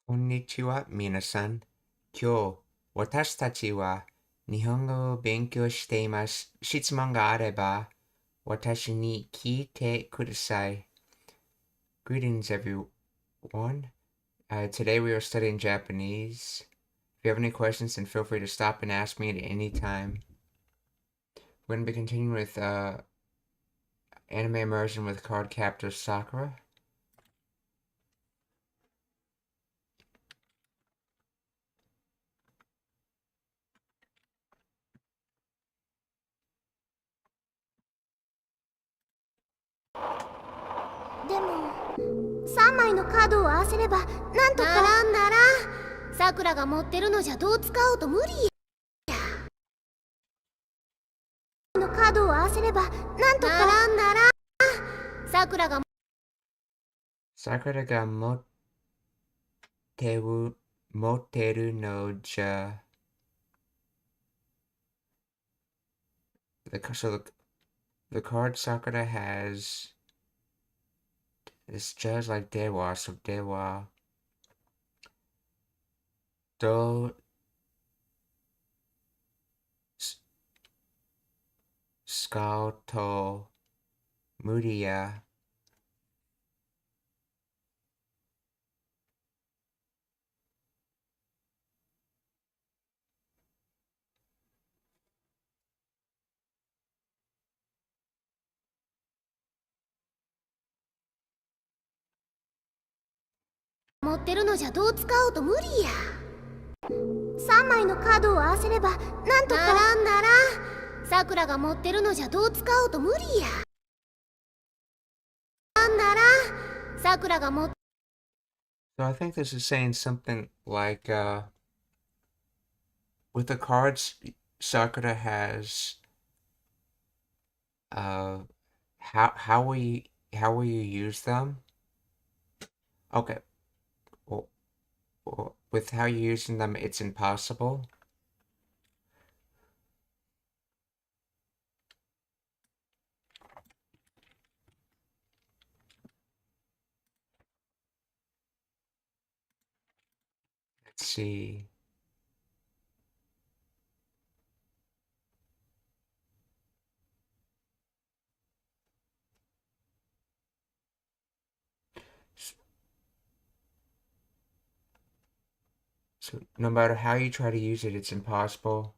こんにちは、皆さん。今日、私たちは日本語を勉強しています。質問があれば、私に聞いてください。Greetings, everyone. Today we are studying Japanese. If you have any questions, then feel free to stop and ask me at any time. We're going to be continuing with anime immersion with Card Captor Sakura.でも3枚のカードを合わせればなんとかならさくらが持ってるのじゃどう使おうと無理や。のカードを合わせればなんとかならさくらがSakuraが持ってるのじゃthe card Sakura has is just like Dewa, so Dewa do Scalto Muria 持ってるのじゃどう使おうと無理や。3枚のカードを合わせればなんとかならさくらが持ってるのじゃどう使おうと無理や。ならさくらが持って So I think this is saying something like with the cards Sakura has uh how will you use them? Okay. Well, with how you're using them it's impossible. Let's see. So no matter how you try to use it, it's impossible.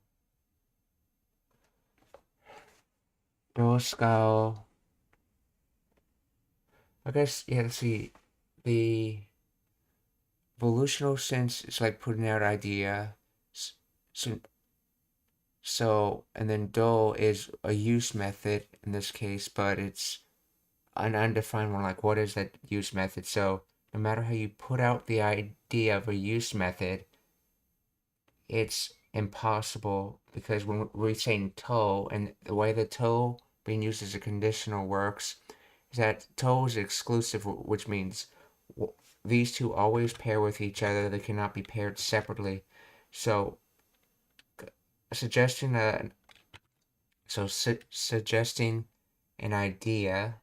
Doscal. I guess, yeah, let's see. The volitional sense is like putting out idea. So, and then do is a use method in this case, but it's an undefined one. Like, what is that use method? So, no matter how you put out the idea of a use method, it's impossible because when we're saying to, and the way the to being used as a conditional works is that to is exclusive, which means these two always pair with each other. They cannot be paired separately. So, suggesting suggesting an idea,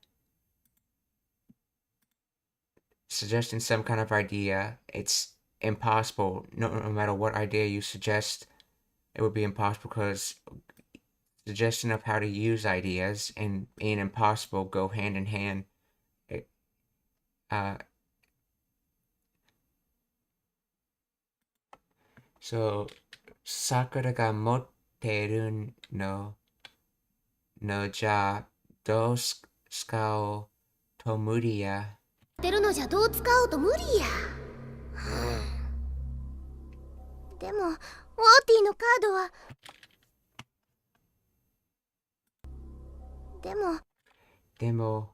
suggesting some kind of idea, it's impossible. No matter what idea you suggest, it would be impossible because suggestion of how to use ideas and being impossible go hand in hand. Uh, so, Sakura ga motteru no ja do skao to muri ya. てるのじゃどう使おうと無理や。でもウォーティのカードはでも、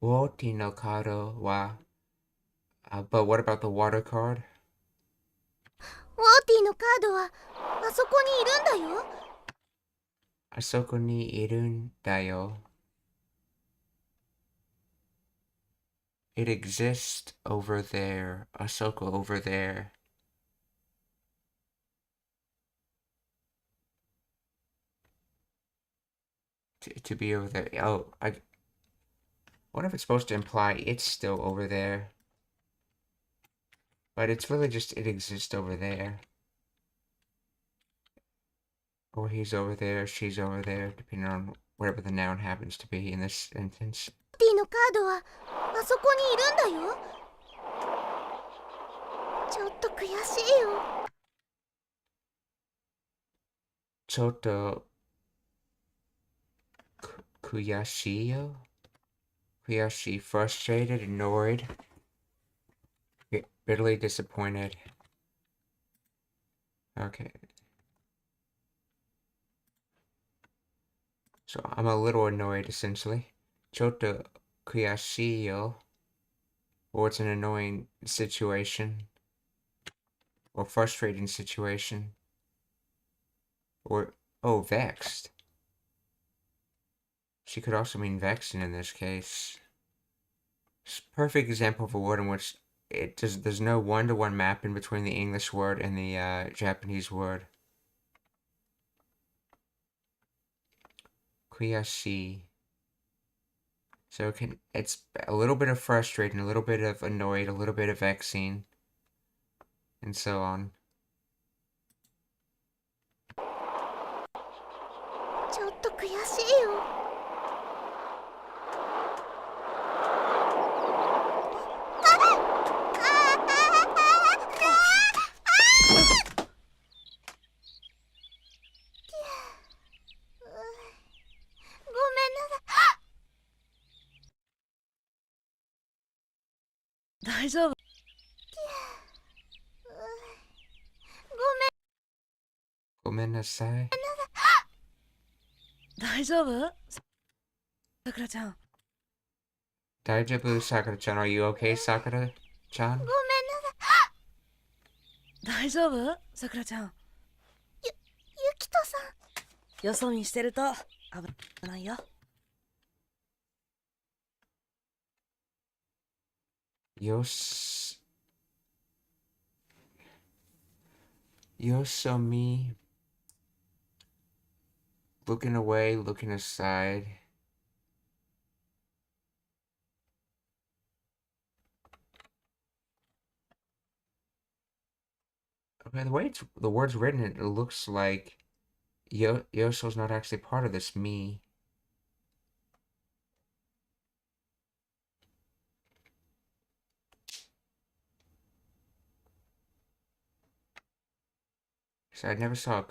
ウォーティのカードは、but what about the water card? ウォーティのカードはあそこにいるんだよ。あそこにいるんだよ。It exists over there. Ahsoka over there. To be over there. Oh, What if it's supposed to imply it's still over there? But it's really just it exists over there. Or he's over there, she's over there, depending on whatever the noun happens to be in this instance. ティのカードはあそこにいるんだよ。ちょっと悔しいよ。ちょっと悔しいよ。悔しい, frustrated, annoyed, bitterly disappointed. Okay. So I'm a little annoyed, essentially. ちょっと悔しいよ. Or it's an annoying situation. Or frustrating situation. Or, oh, vexed. She could also mean vexing in this case. It's a perfect example of a word in which there's no one-to-one mapping between the English word and the Japanese word. Kuyashi. So it's a little bit of frustrating, a little bit of annoyed, a little bit of vexing, and so on. ちょっと悔しいよ。大丈夫。ごめんなさい。大丈夫？さくらちゃん。大丈夫、Sakura-chan? Are you okay, Sakura-chan? 大丈夫？さくらちゃん。ゆきとさん。よそ見してると危ないよ。Yosomi. Looking away, looking aside. Okay, the way the word's written, it looks like Yoso's not actually part of this me. So I never saw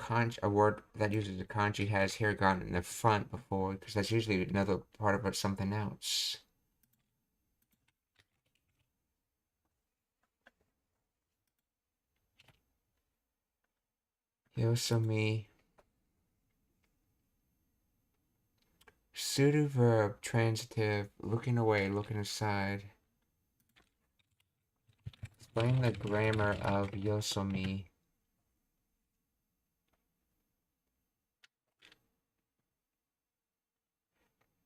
a word that uses a kanji has hiragana in the front before, because that's usually another part of something else. Yosomi. Pseudo verb, transitive, looking away, looking aside. Explain the grammar of yosomi.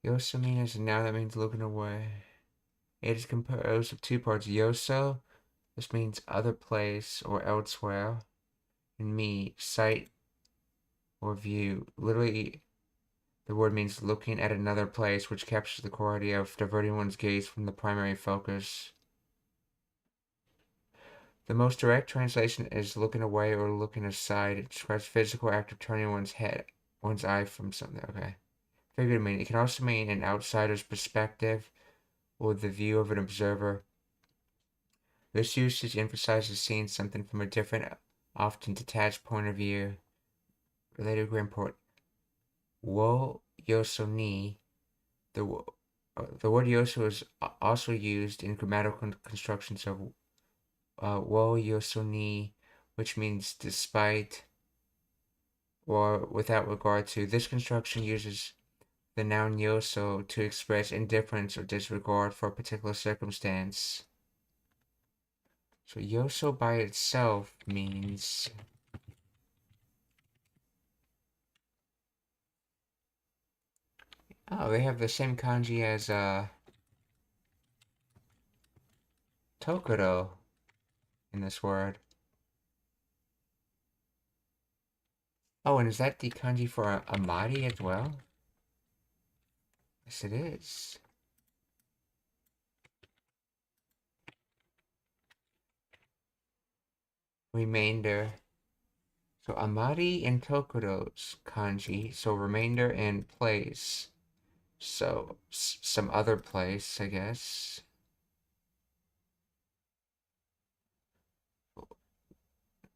Yosomi is a noun that means looking away. It is composed of two parts. Yoso, this means other place or elsewhere. And mi, sight or view. Literally, the word means looking at another place, which captures the core idea of diverting one's gaze from the primary focus. The most direct translation is looking away or looking aside. It describes physical act of turning one's eye from something. Okay. Figurative meaning. It can also mean an outsider's perspective or the view of an observer. This usage emphasizes seeing something from a different, often detached point of view. Related to import. Wo yoso ni. The word yoso is also used in grammatical constructions of wo yoso ni, which means despite or without regard to. This construction uses the noun yoso to express indifference or disregard for a particular circumstance. So yoso by itself means they have the same kanji as tokoro in this word. Oh, and is that the kanji for amari as well? Yes, it is. remainder. So Amari and Tokuro's kanji. So remainder and place. So some other place, I guess.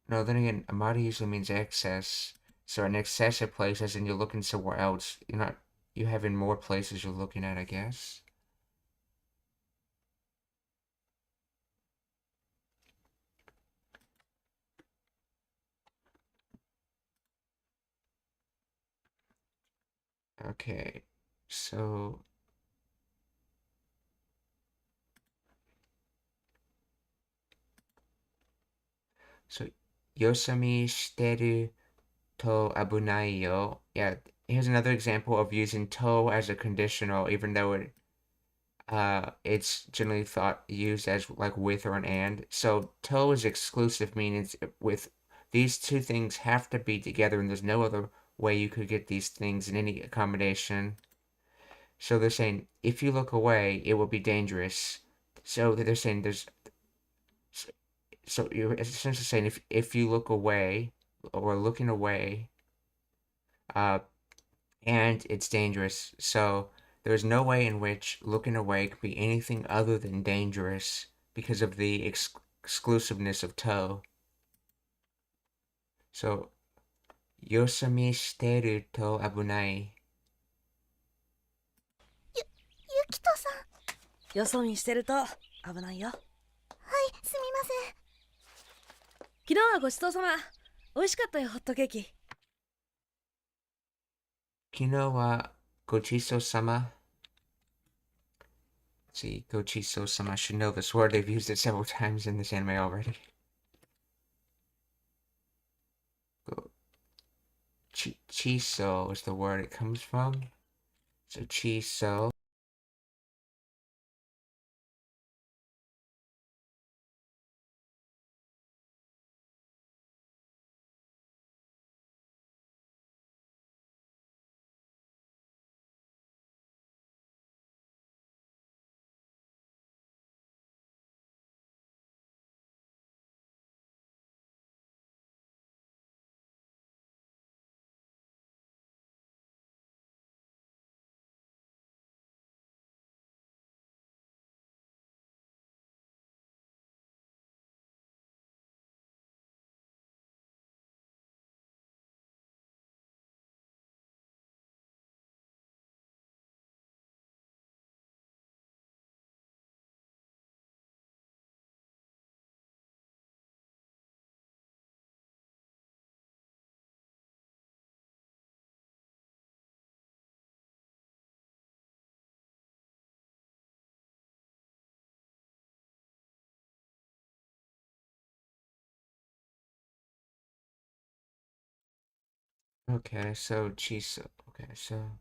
No, then again, Amari usually means excess. So an excessive place, as in you're looking somewhere else. You having more places you're looking at, I guess. Okay, so Yosami shiteru to abunai yo. Yeah, here's another example of using to as a conditional, even though it's generally used as like with or an and. So to is exclusive, meaning it's with these two things have to be together, and there's no other way you could get these things in any accommodation. So they're saying if you look away, it will be dangerous. So they're saying so you're essentially saying if you look away or looking away, uh, and it's dangerous. So there's no way in which looking away could be anything other than dangerous because of the exclusiveness of to. So yosami shiteru to abunai. ゆきとさん。よそ見してると危ないよ。はい、すみません。昨日はごちそうさま。美味しかったよ、ホットケーキ。Kino wa gochiso-sama. See, gochiso-sama. I should know this word. They've used it several times in this anime already. Chiso is the word it comes from. So chiso. Okay, so chiso. Okay, so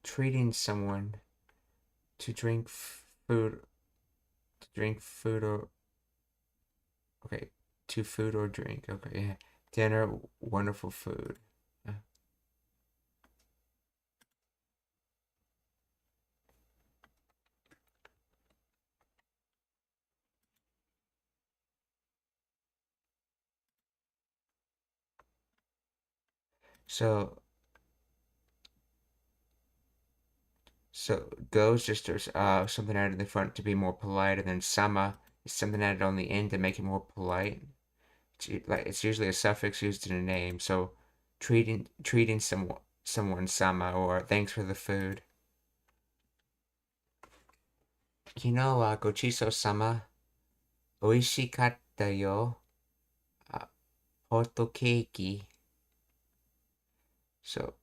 treating someone to drink food or okay, to food or drink. Okay, yeah. Dinner, wonderful food. So go is just something added in the front to be more polite, and then sama is something added on the end to make it more polite. It's usually a suffix used in a name. So treating someone sama or thanks for the food. Kino wa gochiso sama oishikatta yo. Hot cake. So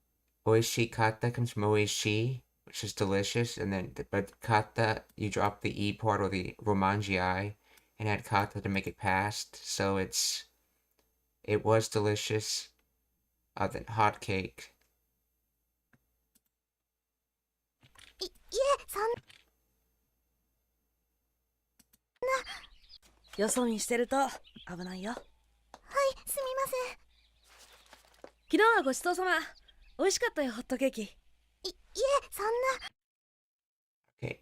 oishikatta comes from oishi, which is delicious, and then but kata you drop the e part or the romanji I and add kata to make it past. So it was delicious. Then hot cake. いえ、そんな。よそ見してると危ないよ。はい、すみません。昨日はごちそうさま。美味しかったよ、ホットケーキ。そんな。 Okay.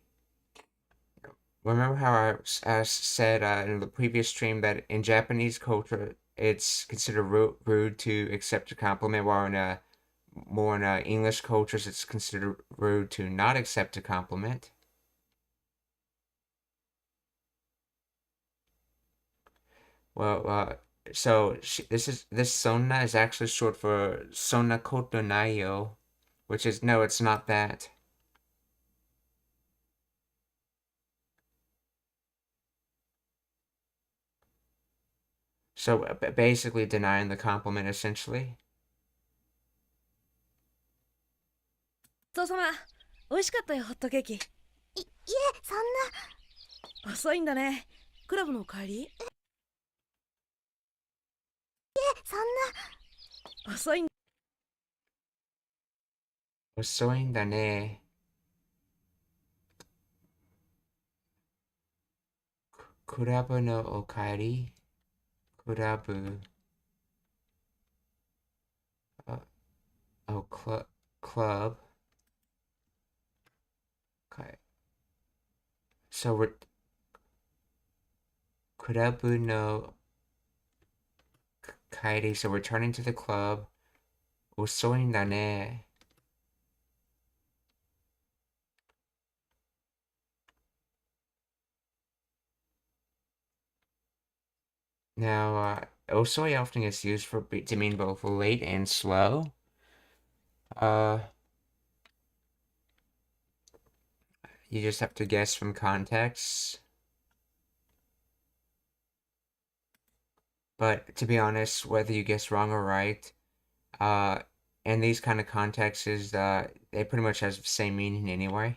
Remember how I said in the previous stream that in Japanese culture it's considered rude to accept a compliment, while in more in English cultures it's considered rude to not accept a compliment. Well, so this sonna is actually short for sonna koto nayo, which is no, it's not that. So basically denying the compliment, essentially. ごちそうさま。美味しかったよ、ホットケーキ。そんな。遅いんだね。クラブの帰り？そんな。遅いん。遅いんだね。クラブのお帰り？クラブ。Oh, club. Okay. So we're クラブの帰り. So returning to the club. 遅いんだね. Now, osoi often is used to mean both late and slow. You just have to guess from context. But to be honest, whether you guess wrong or right, in these kind of contexts, they pretty much has the same meaning anyway.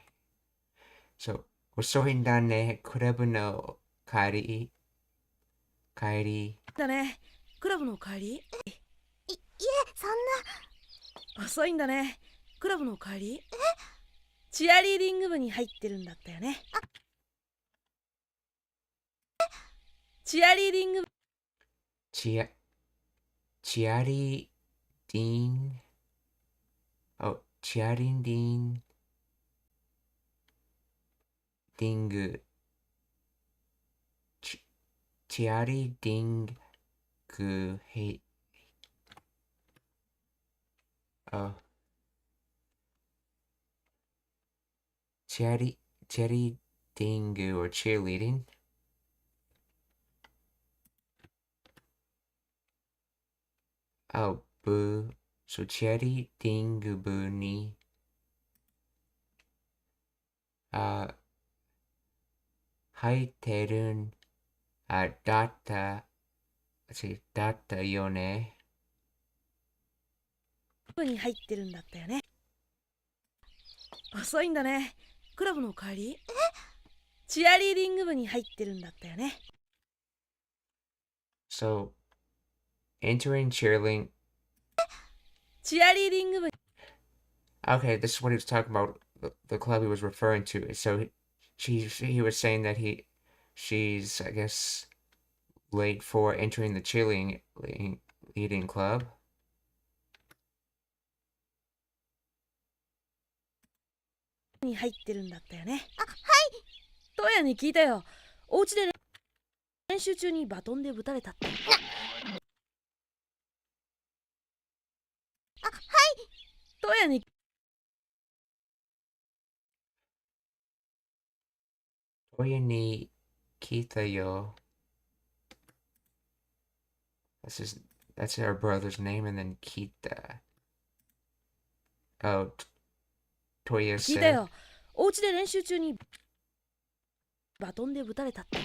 So, 遅いんだね、クラブの帰り。帰り。だね。クラブの帰り？そんな。遅いんだね。クラブの帰り？チアリーディング部に入ってるんだったよね。チアリーディング部。チアリーディン。Oh, チアリーディン。ディング。チアリーディング。Hey. Oh. チアリーディング or cheerleading. Oh, 部。So チアリーディング部に入ってるんだったよね。部に入ってるんだったよね。遅いんだね。クラブの帰り？チアリーディング部に入ってるんだったよね。So, entering cheerleading. チアリーディング部。 Okay, this is what he was talking about. The club he was referring to. So he was saying that she's I guess late for entering the cheerleading leading club. に入ってるんだったよね。トヤに聞いたよ。お家で練習中にバトンでぶたれたって。トヤに。トヤに聞いたよ. That's her brother's name, and then Kita. Oh, Toya 聞いた said. よ。お家で練習中にバトンでぶたれたって。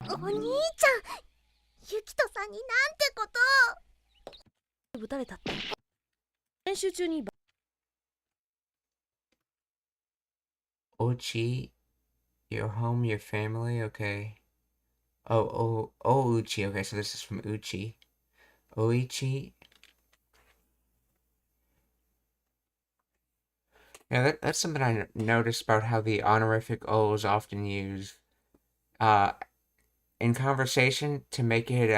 お兄ちゃん、ユキトさんになんてこと。ぶたれたって。練習中に。Ochi, your home, your family, okay. Oh, Uchi, okay, so this is from Uchi. Oichi. Yeah, that's something I noticed about how the honorific O is often used in conversation to make it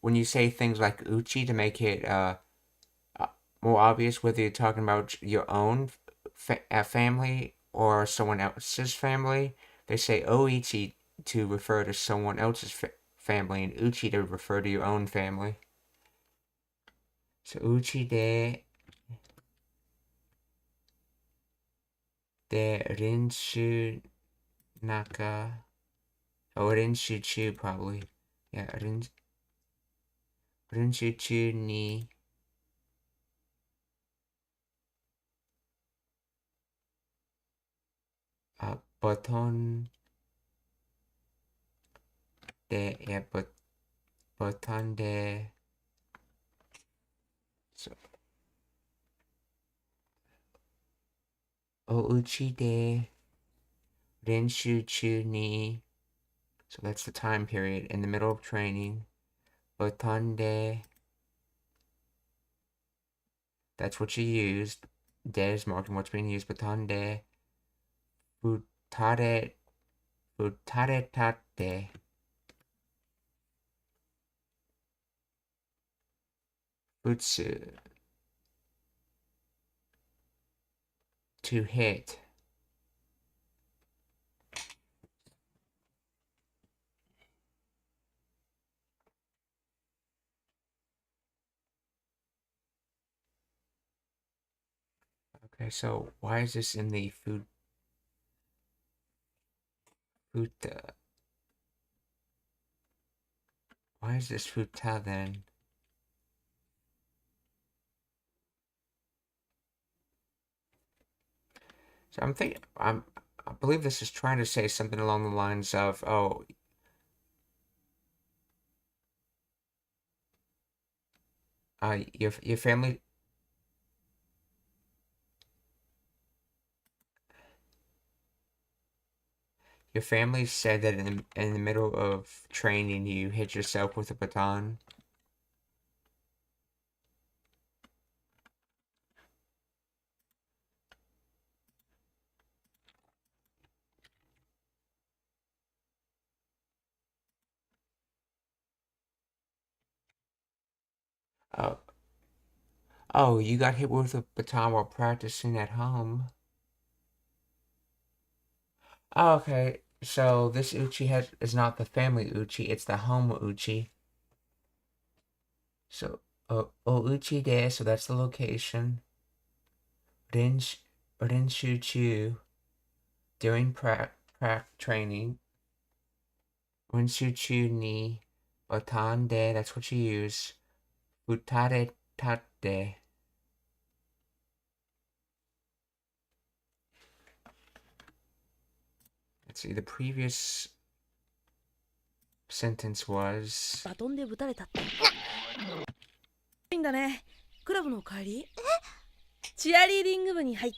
when you say things like Uchi to make it more obvious whether you're talking about your own family or someone else's family. They say oichi to refer to someone else's family and uchi to refer to your own family. So uchi de rinshu naka. Oh, rinshu chu probably. Yeah, rinshu chu ni. Baton de, yeah, baton de. So, ouchi de renshu chu ni. So that's the time period in the middle of training. Baton de. That's what you used. De is marking what's being used. Baton de. Futare tate. Futsu. To hit. Okay, so why is this in the futa? Why is this futa then? So I believe this is trying to say something along the lines of, oh, your family. Your family said that in the middle of training you hit yourself with a baton. Oh, oh, you got hit with a baton while practicing at home. Oh, okay. So this uchi is not the family uchi, it's the home uchi. So, uchi de, so that's the location. Rinshu chu during training. Rinshu chu ni baton de, that's what you use. Futare tate. Let's see, the previous sentence was... バトンでぶたれたって。いいんだね。クラブの帰り？チアリーディング部に入っ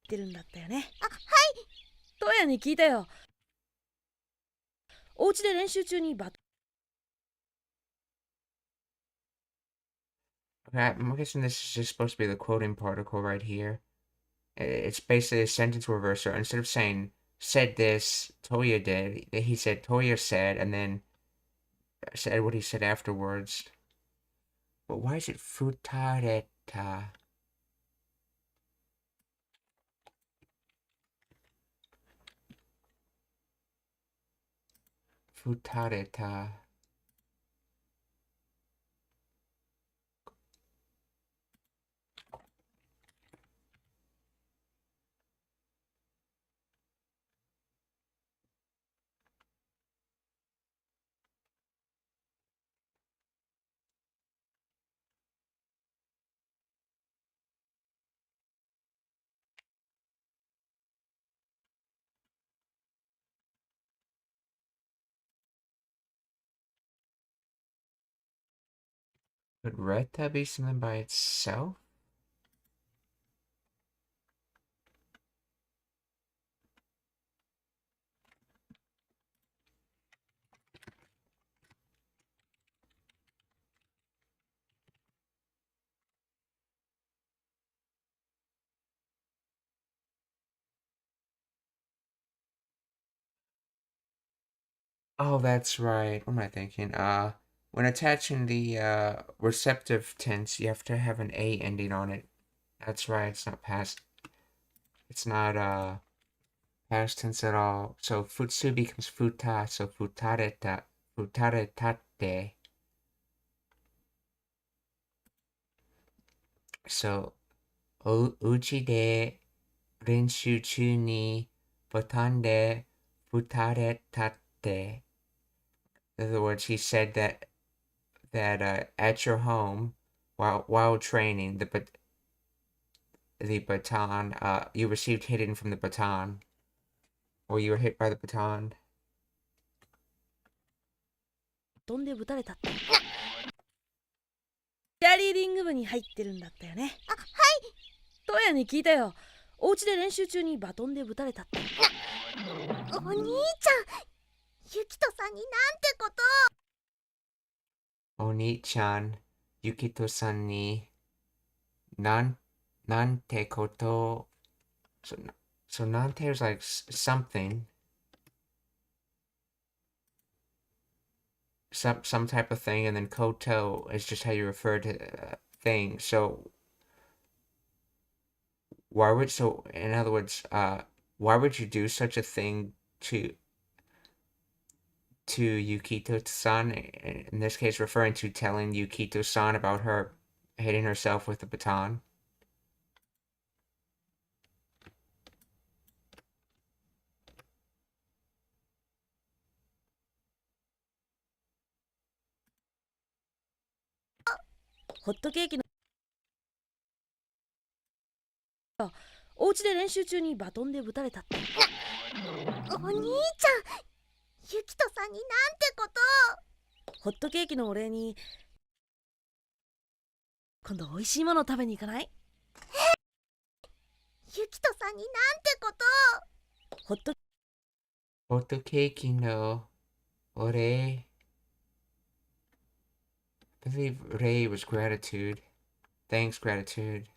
てるんだったよね。はい。トヤに聞いたよ。お家で練習中にバトン。Okay, I'm guessing this is just supposed to be the quoting particle right here. It's basically a sentence reverser. Instead of saying, said this, Toya did, he said, Toya said, and then said what he said afterwards. But why is it futareta? Futareta. Could reta be something by itself? Oh, that's right. What am I thinking? when attaching the receptive tense, you have to have an A ending on it. That's right, it's not past. It's not past tense at all. So futsu becomes futa, so futareta, futaretate. So, uchi de renshu chu ni botan de futaretate. In other words, he said that at your home, while training, the baton, you received hitting from the baton, or you were hit by the baton. 飛んでぶたれたって。チアリーディング部に入ってるんだったよね。あ、はい。トヤに聞いたよ。お家で練習中にバトンでぶたれたって。お兄ちゃん、ユキトさんになんてこと。お兄ちゃん、ユキトさんになんてこと。So nante is like something. Some type of thing, and then koto is just how you refer to things. So in other words, why would you do such a thing to Yukito-san? In this case, referring to telling Yukito-san about her hitting herself with the baton. Hot cake のお家で練習中にバトンでぶたれたって。お兄ちゃん、ユキトさんになんてこと。ホットケーキのお礼に今度おいしいもの食べに行かない？ユキトさんになんてこと。ホットケーキのお礼。I believe Ray was gratitude. Thanks, gratitude.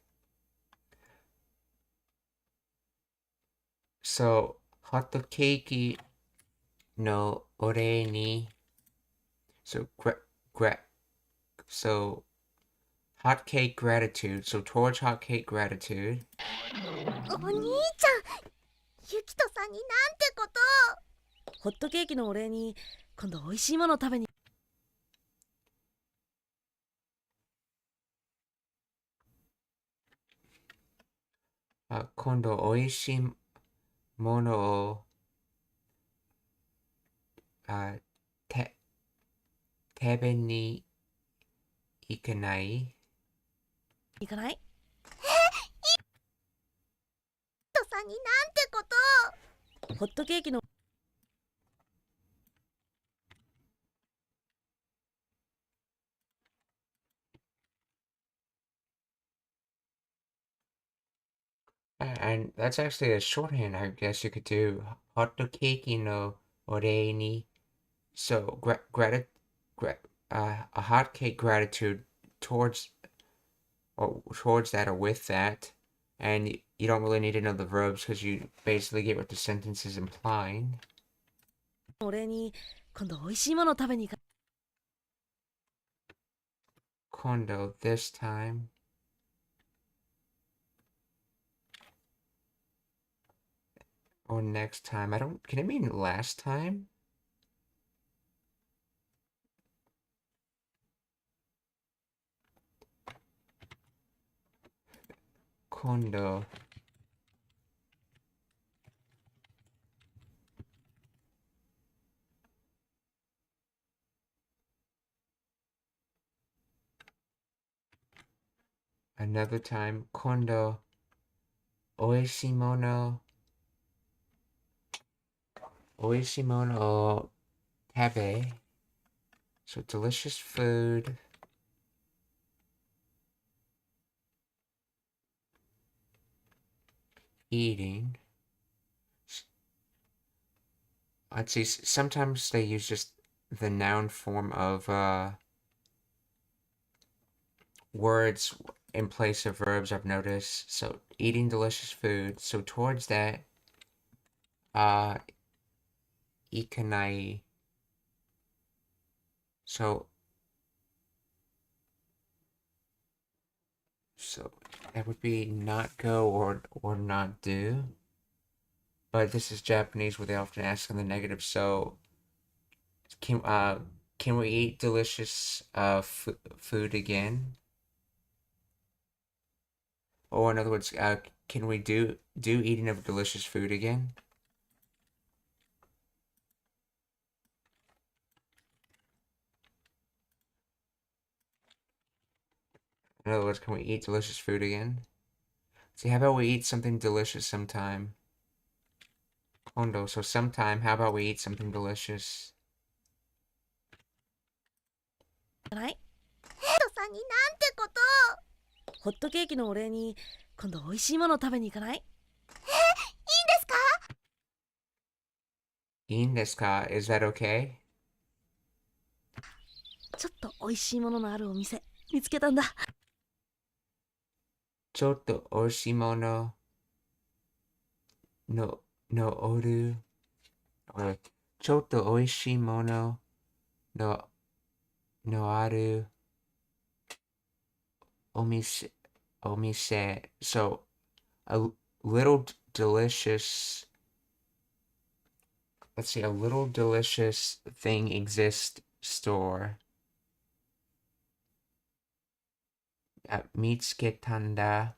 So, hot cake no ore ni. So, so hot cake gratitude. So, towards hot cake gratitude. お兄ちゃん、ユキトさんになんてこと。ホットケーキのお礼に今度おいしいもの食べに。今度おいしいものを食べに行かない？行かない？ユキトさんになんてこと。ホットケーキのAnd that's actually a shorthand, I guess you could do. Hot cake no ore ni. So, a hot cake gratitude towards that or with that. And you don't really need to know the verbs because you basically get what the sentence is implying. お礼に今度おいしいもの食べに行か。Kondo this time. Or next time. Can it mean last time? Kondo. Another time. Kondo. Oishimono. Oishimono tabe. So delicious food. Eating. Let's see, sometimes they use just the noun form of words in place of verbs, I've noticed. So eating delicious food. So towards that, ikanai. So So that would be not go or not do. But this is Japanese where they often ask in the negative. So can we eat delicious food again? Or in other words, can we do eating of delicious food again? In other words, can we eat delicious food again? See, how about we eat something delicious sometime? Kondo, so sometime, how about we eat something delicious? じゃない？トさんになんてこと。ホットケーキのお礼に今度美味しいもの食べに行かない？いいんですか？いいんですか? Is that okay? ちょっと美味しいもののあるお店見つけたんだ。ちょっと美味しいもののおる。ちょっと美味しいもののあるお店。So, a little delicious, let's see, a little delicious thing exists store. 見つけたんだ。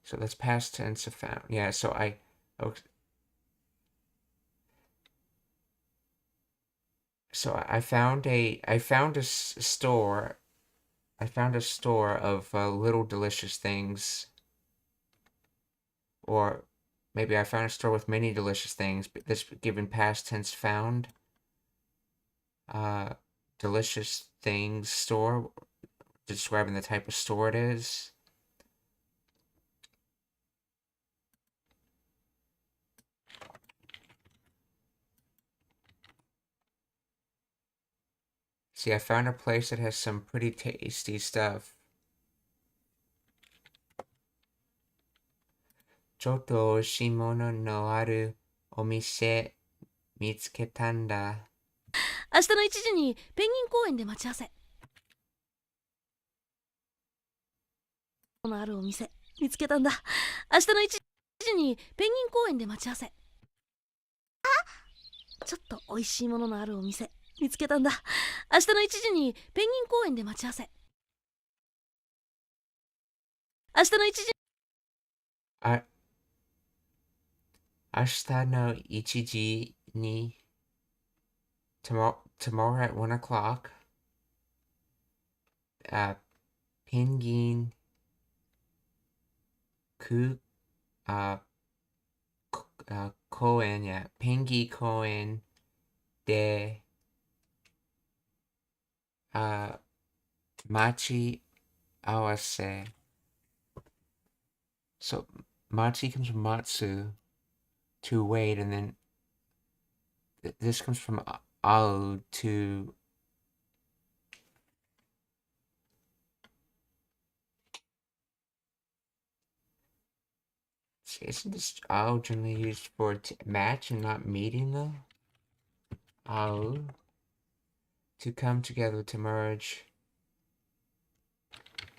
So that's past tense of found. Yeah, so I found a store. I found a store of little delicious things. Or maybe I found a store with many delicious things. But this given past tense found. Delicious things store, describing the type of store it is. See, I found a place that has some pretty tasty stuff. ちょっと美味しいもののあるお店見つけたんだ。明日の1時にペンギン公園で待ち合わせ。のあるお店見つけたんだ。明日の1時にペンギン公園で待ち合わせ。ちょっと美味しいもののあるお店見つけたんだ。明日の1時にペンギン公園で待ち合わせ。明日の1時。明日の1時に tomorrow at 1 o'clock ペンギン公園やペンギン公園で待ち合わせ So machi comes from matsu, to wait, and then this comes from ao, to isn't this ao generally used for match and not meeting though? Ao, to come together, to merge,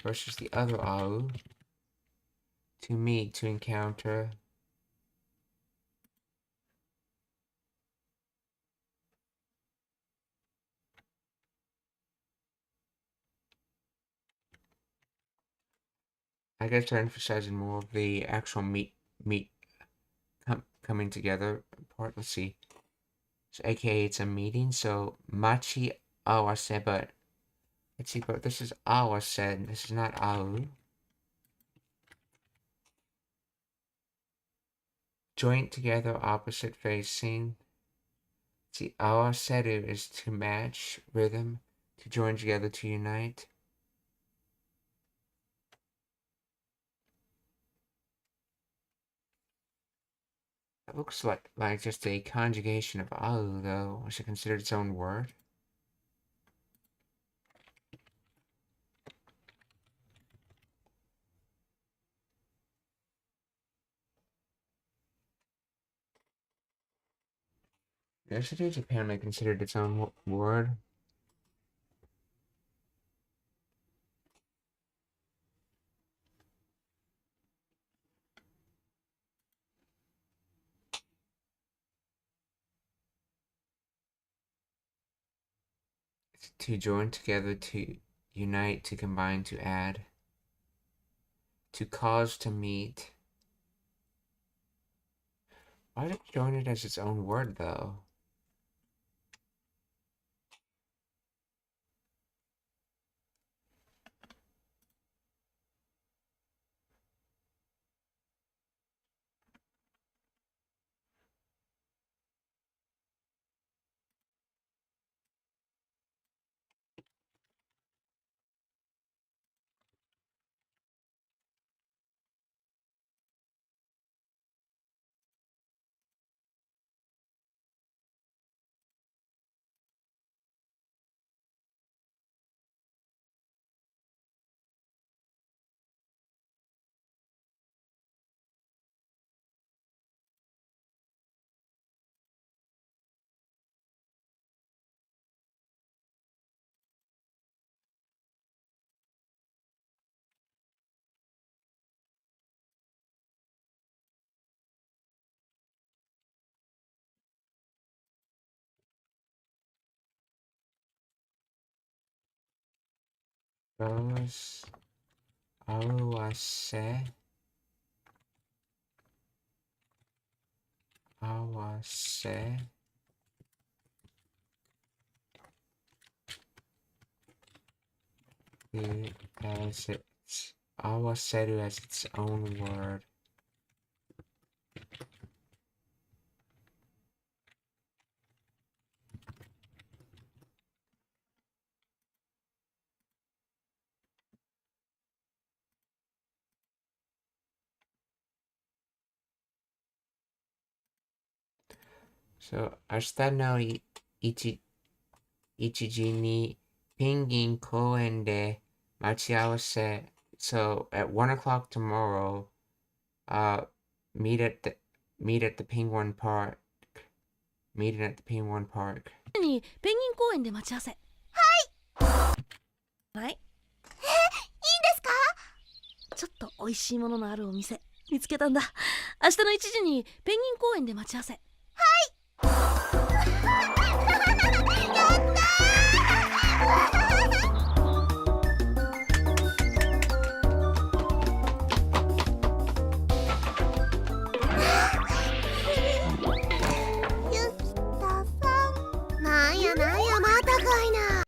versus the other ao, to meet, to encounter. I guess they're emphasizing more of the actual coming together part. Let's see. So aka it's a meeting. So machi awase, but let's see, but this is awase, this is not au. Joint together, opposite facing. See, awaseru is to match rhythm, to join together, to unite. It looks like just a conjugation of au, though. I should consider its own word. Yesterday, apparently considered its own word. To join together, to unite, to combine, to add. To cause, to meet. Why did it join it as its own word, though? Rose, awase, awase, as its, awaseru as its own word. So, 明日の1時にペンギン公園で待ち合わせ. So, at 1 o'clock tomorrow, meet at the Penguin Park. Meet at the Penguin Park. にペンギン公園で待ち合わせ。はい。いいんですか？ちょっと美味しいもののあるお店見つけたんだ。明日の1時にペンギン公園で待ち合わせ。やったゆきたさん、なんやまたかいな。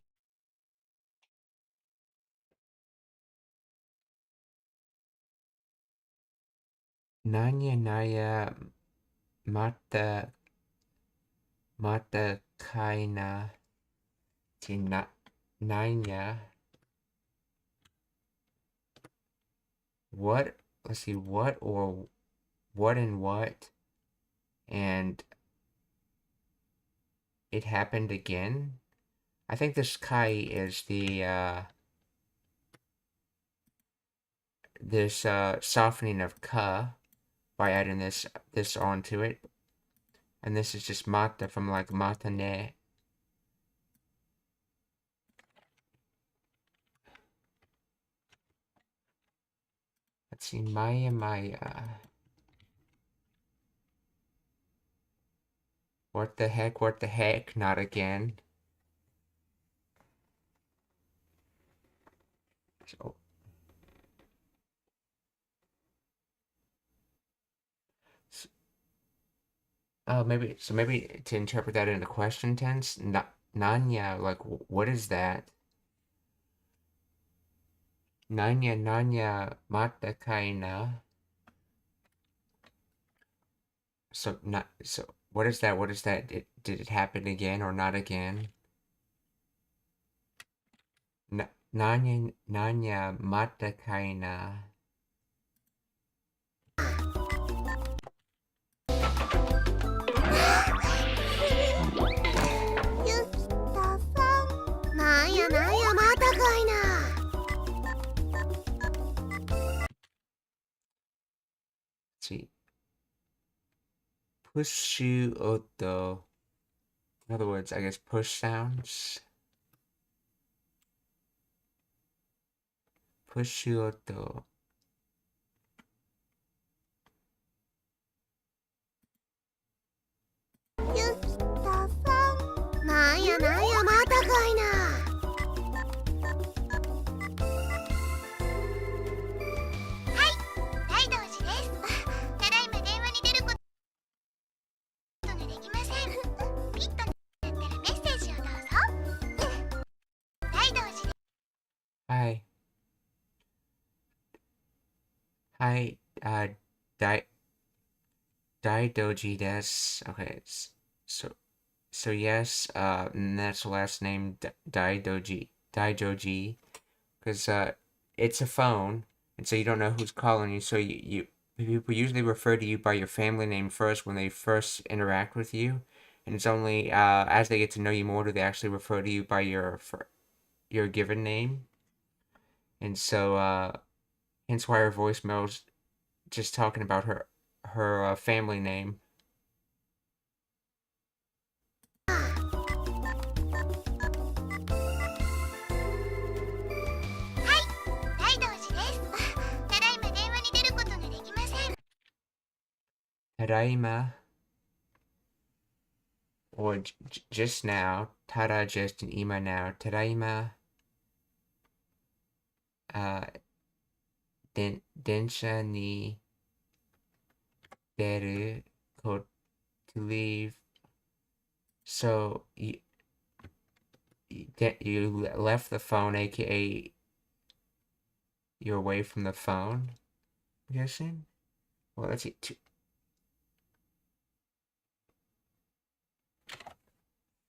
なんやまたかいなちなんや what, let's see, what or what and what, and it happened again. I think this kai is the this softening of ka by adding this onto it, and this is just mata from like mata ne. Let's see, Maya. What the heck, not again. Maybe to interpret that in a question tense, Nanya, like, what is that? Nanya, mata kaina. So, what is that? Did it happen again or not again? Nanya, mata kaina. See. Pushu oto In other words, I guess push sounds. Push yoto. ゆきたさん。なんやなんや、またかいな。はい、大道寺です。ただいま電話に出ることができません。ピッとなってるメッセージをどうぞ。大道寺。Hi. Hi, Daidoji des. Okay, so yes, and that's the last name, Daidoji, because it's a phone, and so you don't know who's calling you, so you people usually refer to you by your family name first when they first interact with you, and it's only as they get to know you more do they actually refer to you by your given name, and so hence why her voicemail's just talking about her family name. 大道寺です。ただいま電話に出ることができません。Tadaima, or just now, tada just an ima now, tadaima, densha ni deru ko to leave. So you left the phone, aka you're away from the phone, I'm guessing? Well, let's see.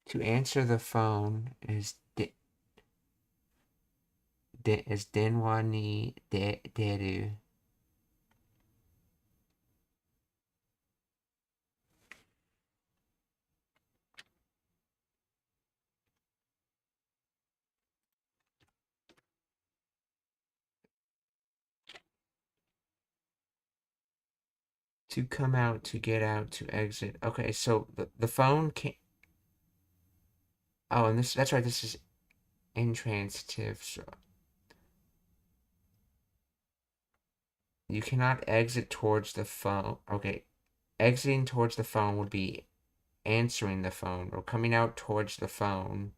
To answer the phone is denwa ni deru. To come out, to get out, to exit. Okay, so the phone can't. Oh, and that's right, this is intransitive, so you cannot exit towards the phone. Okay, exiting towards the phone would be answering the phone, or coming out towards the phone.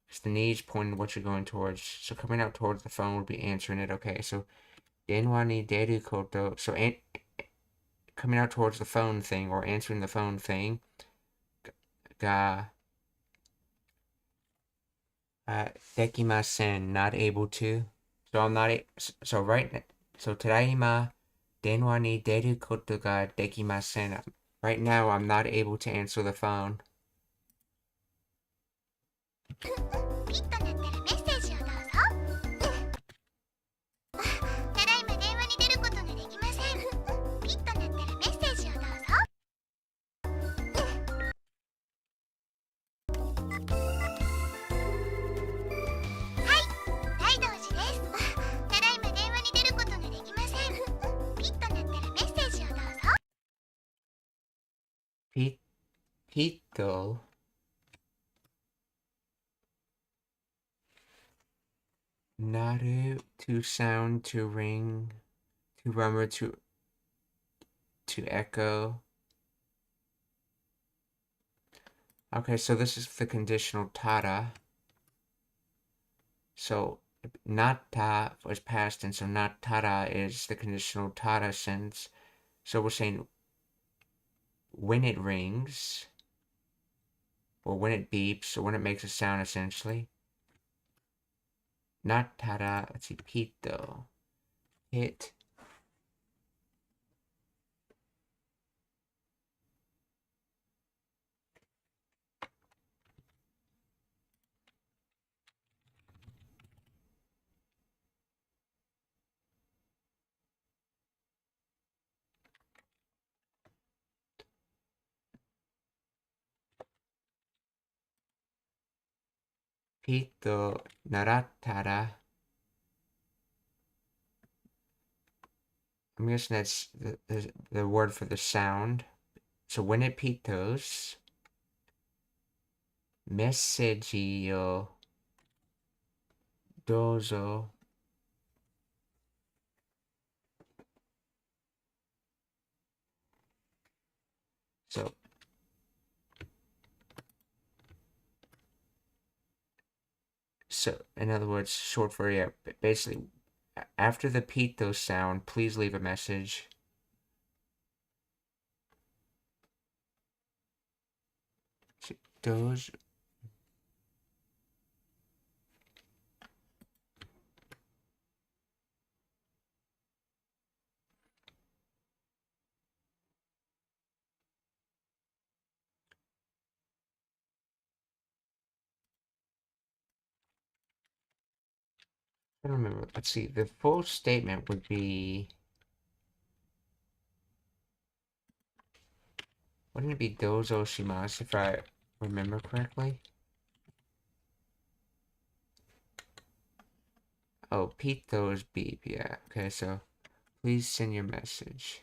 Because the knees pointing what you're going towards. So coming out towards the phone would be answering it. Okay, so denwa ni deru koto. So coming out towards the phone thing, or answering the phone thing. Ga dekimasen, not able to. So I'm not. So right. So tadaima denwa ni deru koto ga dekimasen. Right now, I'm not able to answer the phone. ピッとなってるメッセージをどうぞ。ただいま電話に出ることができません。ピッとなってるメッセージをどうぞ。はい、大道寺です。ただいま電話に出ることができません。ピッとなってるメッセージをどうぞ。ピッと。Naru, to sound, to ring, to murmur, to echo. Okay, so this is the conditional tada. So nata was past, and so not tada is the conditional tada sense. So we're saying when it rings, or when it beeps, or when it makes a sound, essentially. Not tada, let's see, pito. Hit. Pito naratara. I'm guessing that's the word for the sound. So when it pitos, メッセージをどうぞ。So, in other words, short for basically, after the pito sound, please leave a message. Doge. I don't remember. Let's see. The full statement would be. Wouldn't it be dozo shimasu if I remember correctly? Oh, pito's beep. Yeah. Okay, so please send your message.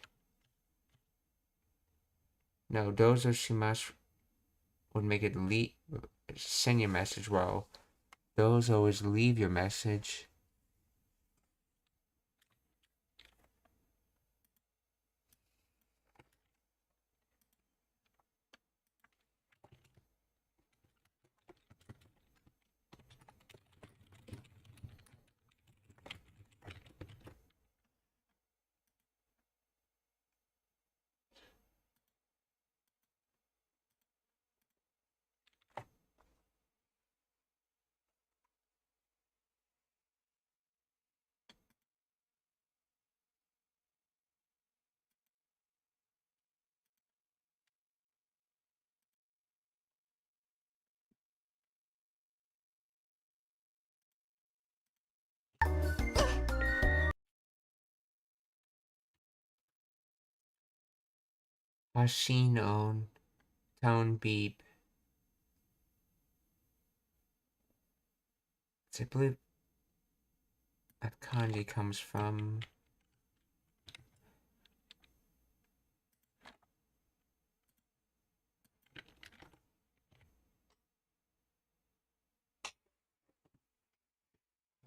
No, dozo shimasu would make it send your message, while dozo is leave your message. Hashinon, tone beep. I believe that kanji comes from.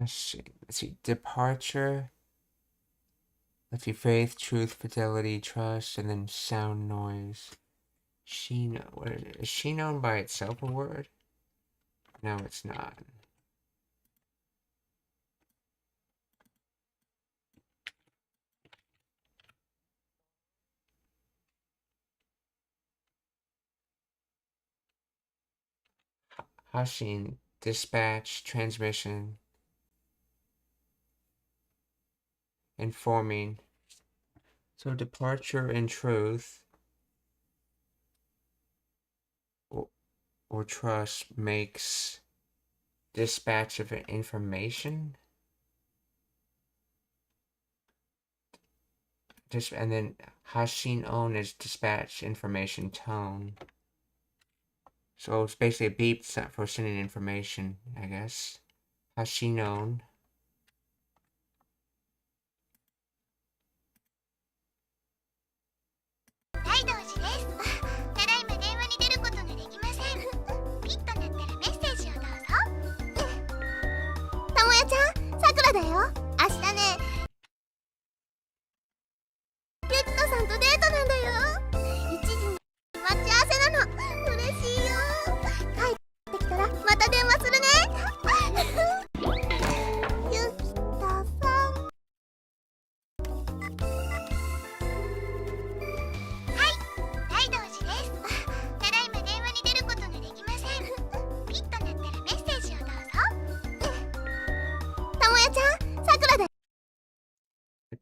Let's see. Departure. Let's see. Faith, truth, fidelity, trust, and then sound, noise. What is it? Is Shinon by itself a word? No, it's not. Hashin, dispatch, transmission, informing. So departure and truth or trust makes dispatch of information. And then Hashin on is dispatch information tone. So it's basically a beep for sending information, I guess. Hashinon.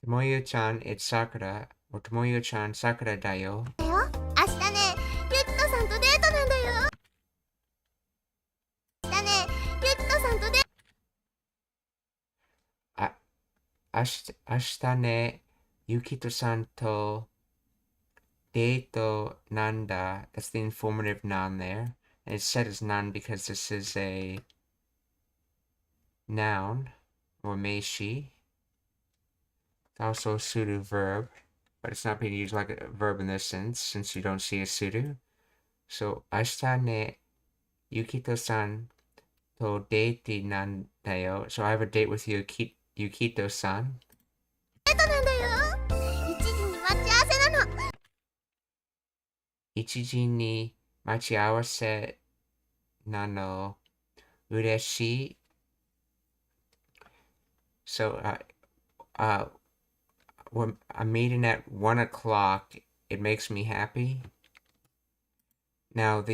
Tomoyo-chan, it's Sakura. Or Tomoyo-chan, Sakura dayo. Ashita ne Yukito-san to deito nanda. That's the informative noun there. And it's said as nan because this is a noun or meishi. It's also a pseudo verb, but it's not being used like a verb in this sense since you don't see a pseudo. So ashita ne Yukito-san to dateなんだよ. So I have a date with Yukito-san. デートなんだよ。1時に待ち合わせなの。1時に待ち合わせなの。嬉しい. So, when I'm meeting at 1 o'clock, it makes me happy. Now,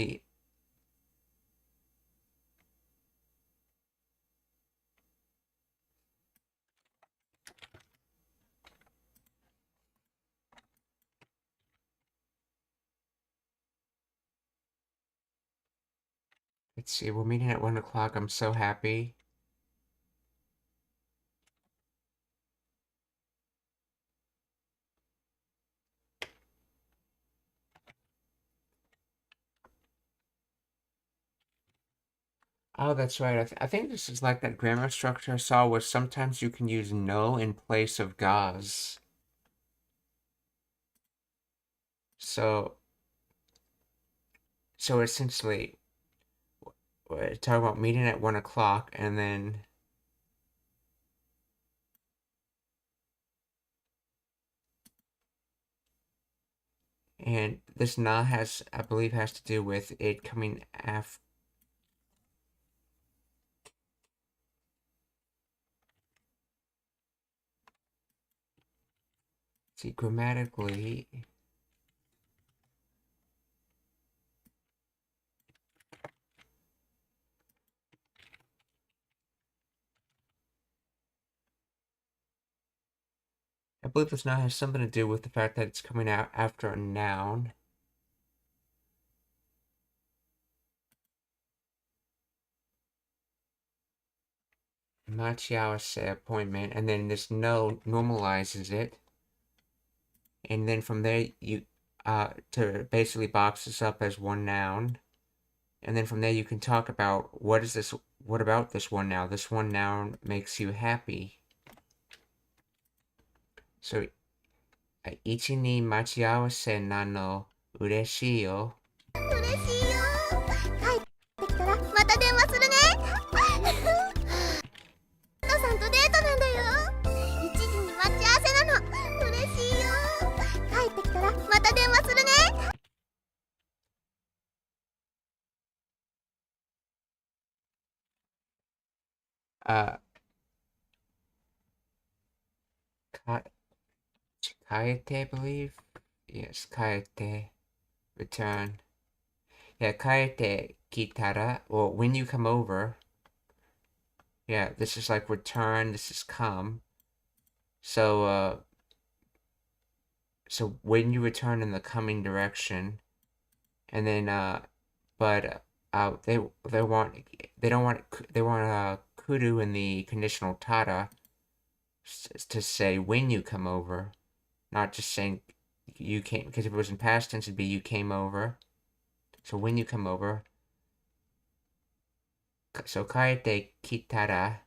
let's see, we're meeting at 1 o'clock. I'm so happy. Oh, that's right. I think this is like that grammar structure I saw where sometimes you can use no in place of gaz. So essentially, we're talking about meeting at 1 o'clock and then and this na has, I believe, has to do with it coming after. See, grammatically, I believe this now has something to do with the fact that it's coming out after a noun. Machiawase appointment, and then this no normalizes it. And then from there you to basically box this up as one noun. And then from there you can talk about what about this one noun? This one noun makes you happy. So, 一に待ち合わせなの嬉しいよ。嬉しいよ。帰ってきたらまた電話するね。お父さんとデートなんだよ。1時に待ち合わせなの。嬉しいよ。帰ってきたらまた電話するね。Kaete, I believe. Yes, kaete. Return. Yeah, kaete kitara. Well, when you come over. Yeah, this is like return. This is come. So, so when you return in the coming direction, and then, they want kudu in the conditional tara to say when you come over. Not just saying you came, because if it was in past tense, it'd be you came over. So when you come over. So kaete kitara.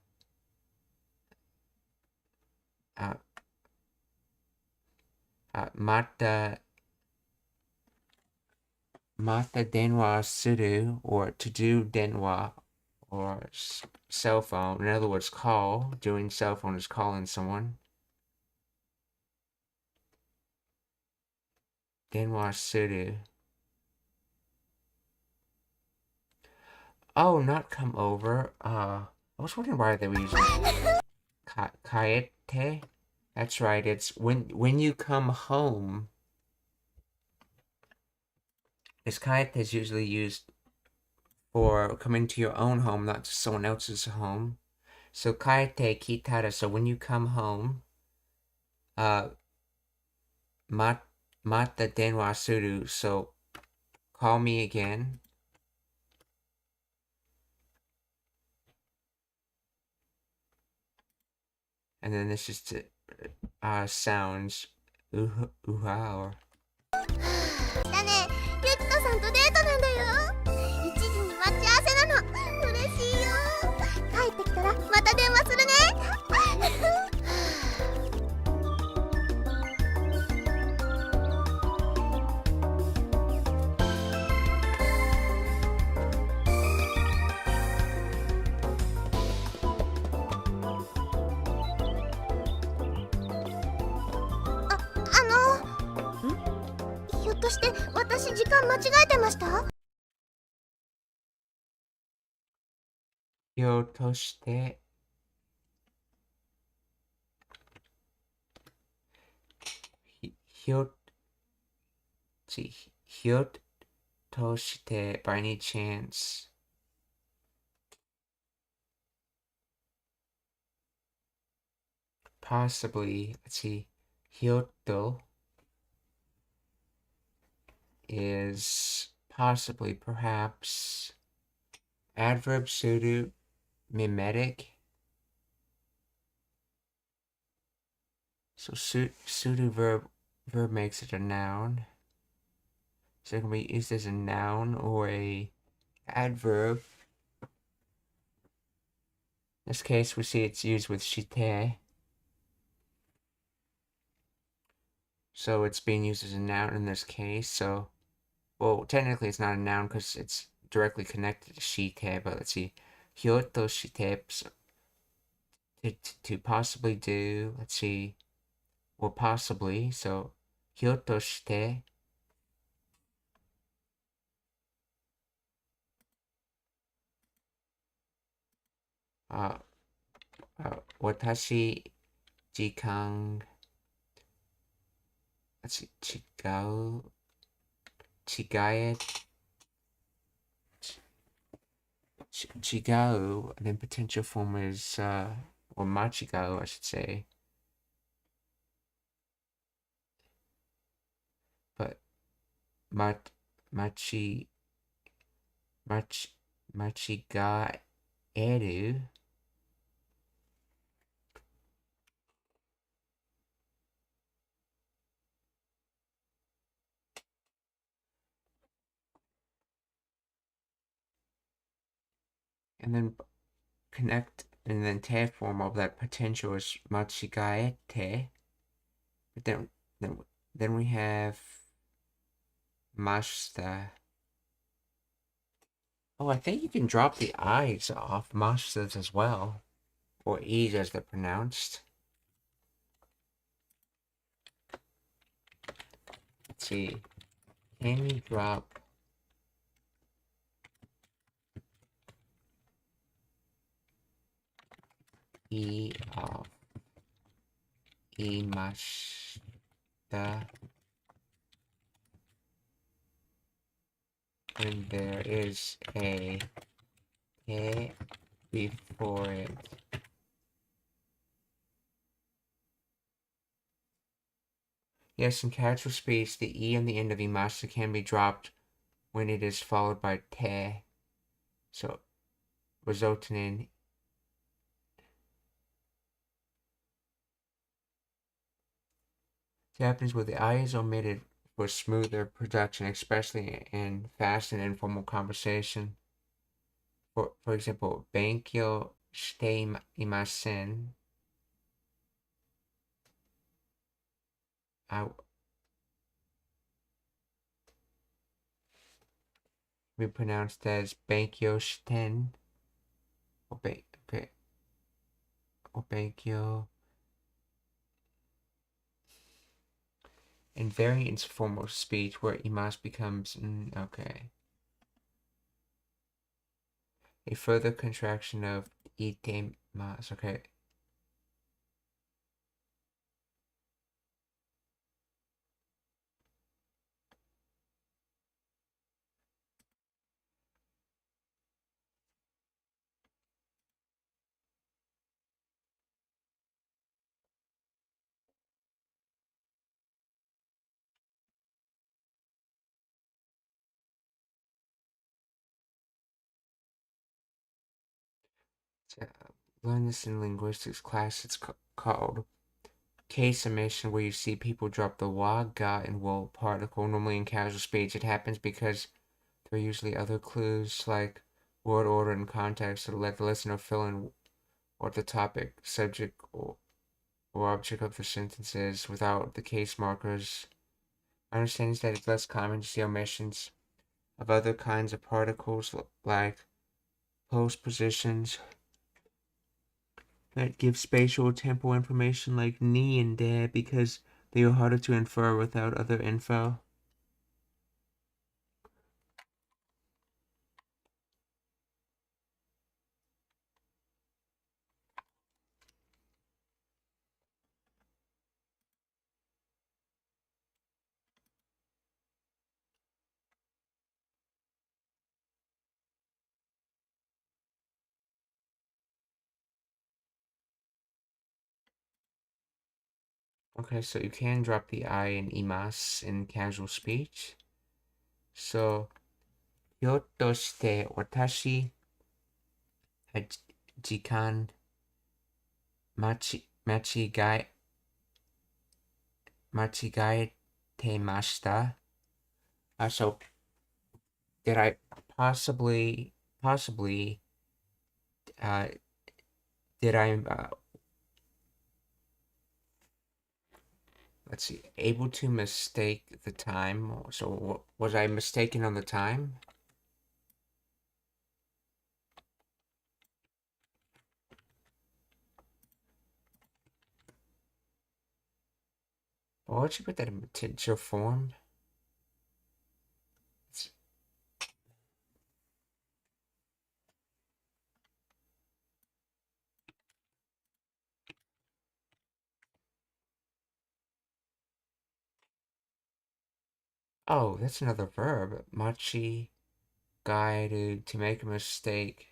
Mata denwa suru, or to do denwa, or cell phone. In other words, call. Doing cell phone is calling someone. Denwa suru. Oh, not come over. I was wondering why they were using kaete. That's right. It's when you come home. This kaete is usually used for coming to your own home, not to someone else's home. So kaete kitara. So when you come home, mata denwa suru. So call me again. And then this is to sounds uha or. だね、ゆきとさんとデートなんだよ。1時に待ち合わせなの。嬉しいよ。帰ってきたらまた電話するね。して私時間間違えてました？ひょっとしてひょっとして by any chance possibly, let's see, ひょっと is possibly, perhaps, adverb pseudo mimetic. So pseudo verb makes it a noun. So it can be used as a noun or a adverb. In this case, we see it's used with shite. So it's being used as a noun in this case. So, well, technically it's not a noun because it's directly connected to shite, but let's see. Hyoto shite, to possibly do, let's see, or possibly. So, hyoto shite, watashi jikan, let's see, chigao, and then potential form is, or machigao, I should say. But machigaeru, and then connect, and then te form of that potential is machigaete. But then we have mashita. Oh, I think you can drop the I's off mashitas as well. Or E's as they're pronounced. Let's see. Can you drop E off imashita when there is a K before it? Yes, in casual speech, the E on the end of imashita can be dropped when it is followed by te, so resulting in it happens where the I is omitted for smoother production, especially in fast and informal conversation. For example, Benkyo shite imasen. We pronounced as Benkyo shiten or Benkyo. In very informal speech where imas becomes okay. A further contraction of itemas, okay. Learn this in linguistics class. It's called case omission, where you see people drop the wa, ga, and wo particle. Normally in casual speech, it happens because there are usually other clues like word order and context to let the listener fill in what the topic, subject, or object of the sentence is without the case markers. My understanding is that it's less common to see omissions of other kinds of particles like postpositions that give spatial or temporal information like ni and de because they are harder to infer without other info. Okay, so you can drop the I in imas in casual speech. So, ひょっとして私は時間間違えてました? So, did I possibly, uh, did I, let's see, able to mistake the time? So, was I mistaken on the time? Why would you put that in potential form? Oh, that's another verb. Machi guided to make a mistake.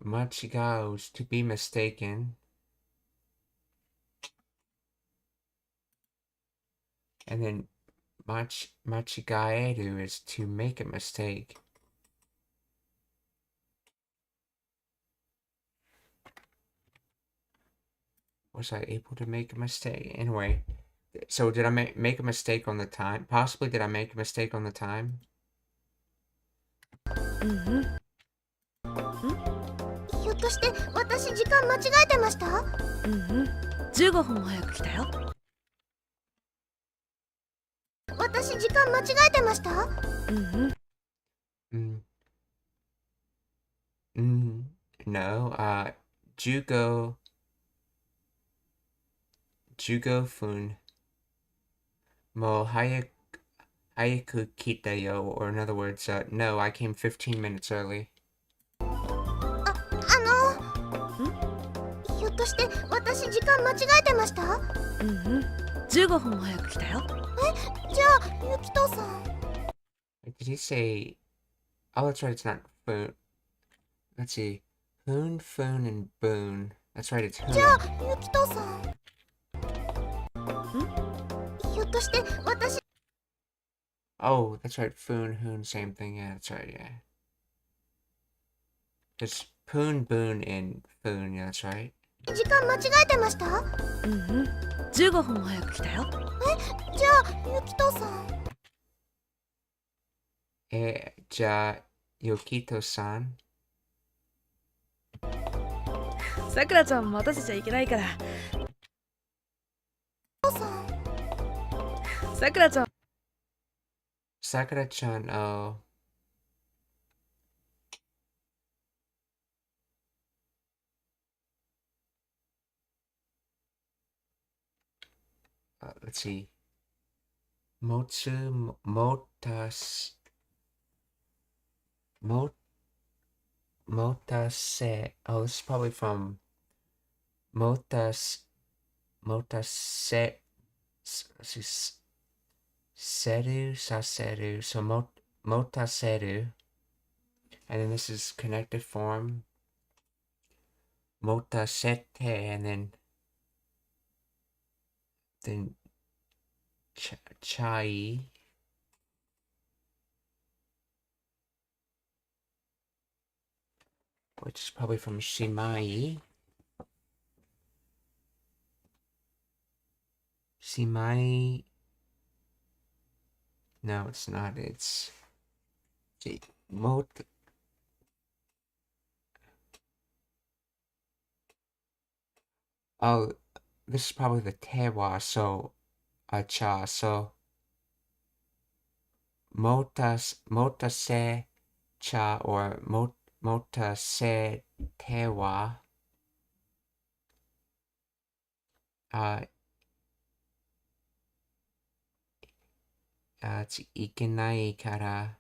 Machigaos to be mistaken. And then machigaeru is to make a mistake. Was I able to make a mistake? Anyway, so did I make a mistake on the time? Possibly did I make a mistake on the time? ひょっとして私時間間違えてました？15分早く来たよ。私時間間違えてました？No, 15分も早く来たよ, or in other words, no, I came 15 minutes early. ひょっとして私時間間違えてました？15分早く来たよ。じゃあゆきとさん。Did he say? Oh, that's right. It's not Foon. Let's see. Hoon, Foon, and Boon. That's right. It's Hoon. じゃあゆきとさん。ひょっとして私。Oh, that's right. Foon, Hoon, same thing. Yeah, that's right. Yeah. It's Poon, Boon, and Foon. Yeah, that's right. 時間間違えてました？15分早く来たよ。じゃあゆきとさん。じゃあYukito-san. さくらちゃん待たせちゃいけないから。さくらちゃん。Sakura-chan, oh. Let's see. Motase. Oh, this is probably from Motase. Saseru. So Motaseru. And then this is connected form. Motasete. And then chai. Which is probably from Shimai. Shimai. No, it's not. It's Oh, this is probably the tewa. So, cha. So, motase cha or motase tewa. いけないから。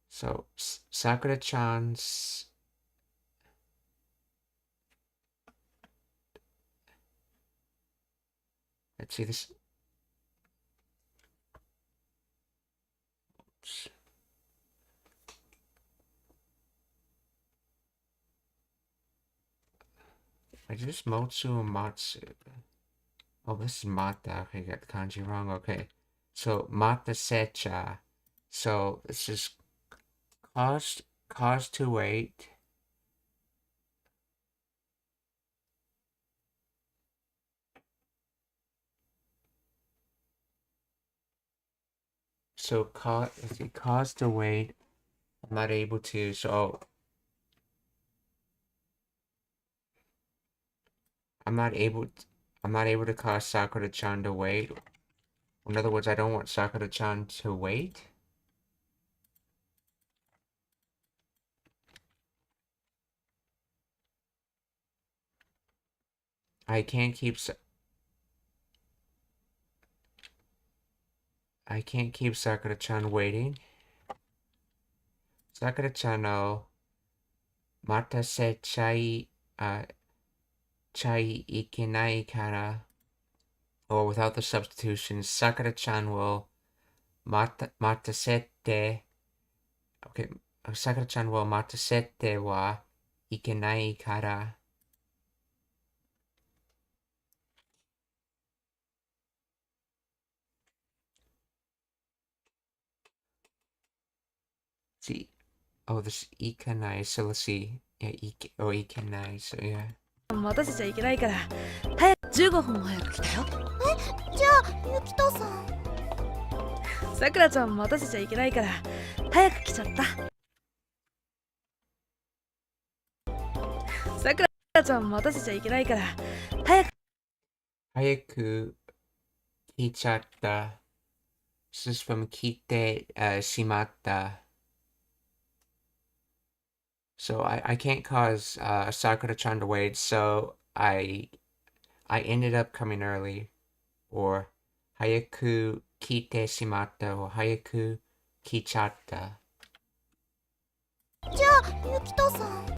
So, Sakura-chan's... Let's see this. Is this Motsu or Matsu? Oh, this is Mata. Okay, got the kanji wrong. Okay. So, Mata Secha. So, this is cause to wait. So, cause to wait. I'm not able to, so... I'm not able to cause Sakura-chan to wait. In other words, I don't want Sakura-chan to wait. I can't keep Sakura-chan waiting. Sakura-chan no matase chai ikenai kara. Or without the substitutions, Sakura-chan will matasete. Okay, Sakura-chan will matasete wa ikenai kara. See, oh, this ikenai. So let's see. Yeah, ikenai. So yeah. 待たせちゃいけないから早く15分も早く来たよ。じゃあゆきとさん。さくらちゃん待たせちゃいけないから早く来ちゃった。さくらちゃん待たせちゃいけないから早く来ちゃった。This is from 来てしまった。So I can't cause Sakura-chan to wait, so I ended up coming early, or 早く来てしまった or 早く来ちゃった。じゃあゆきとさん。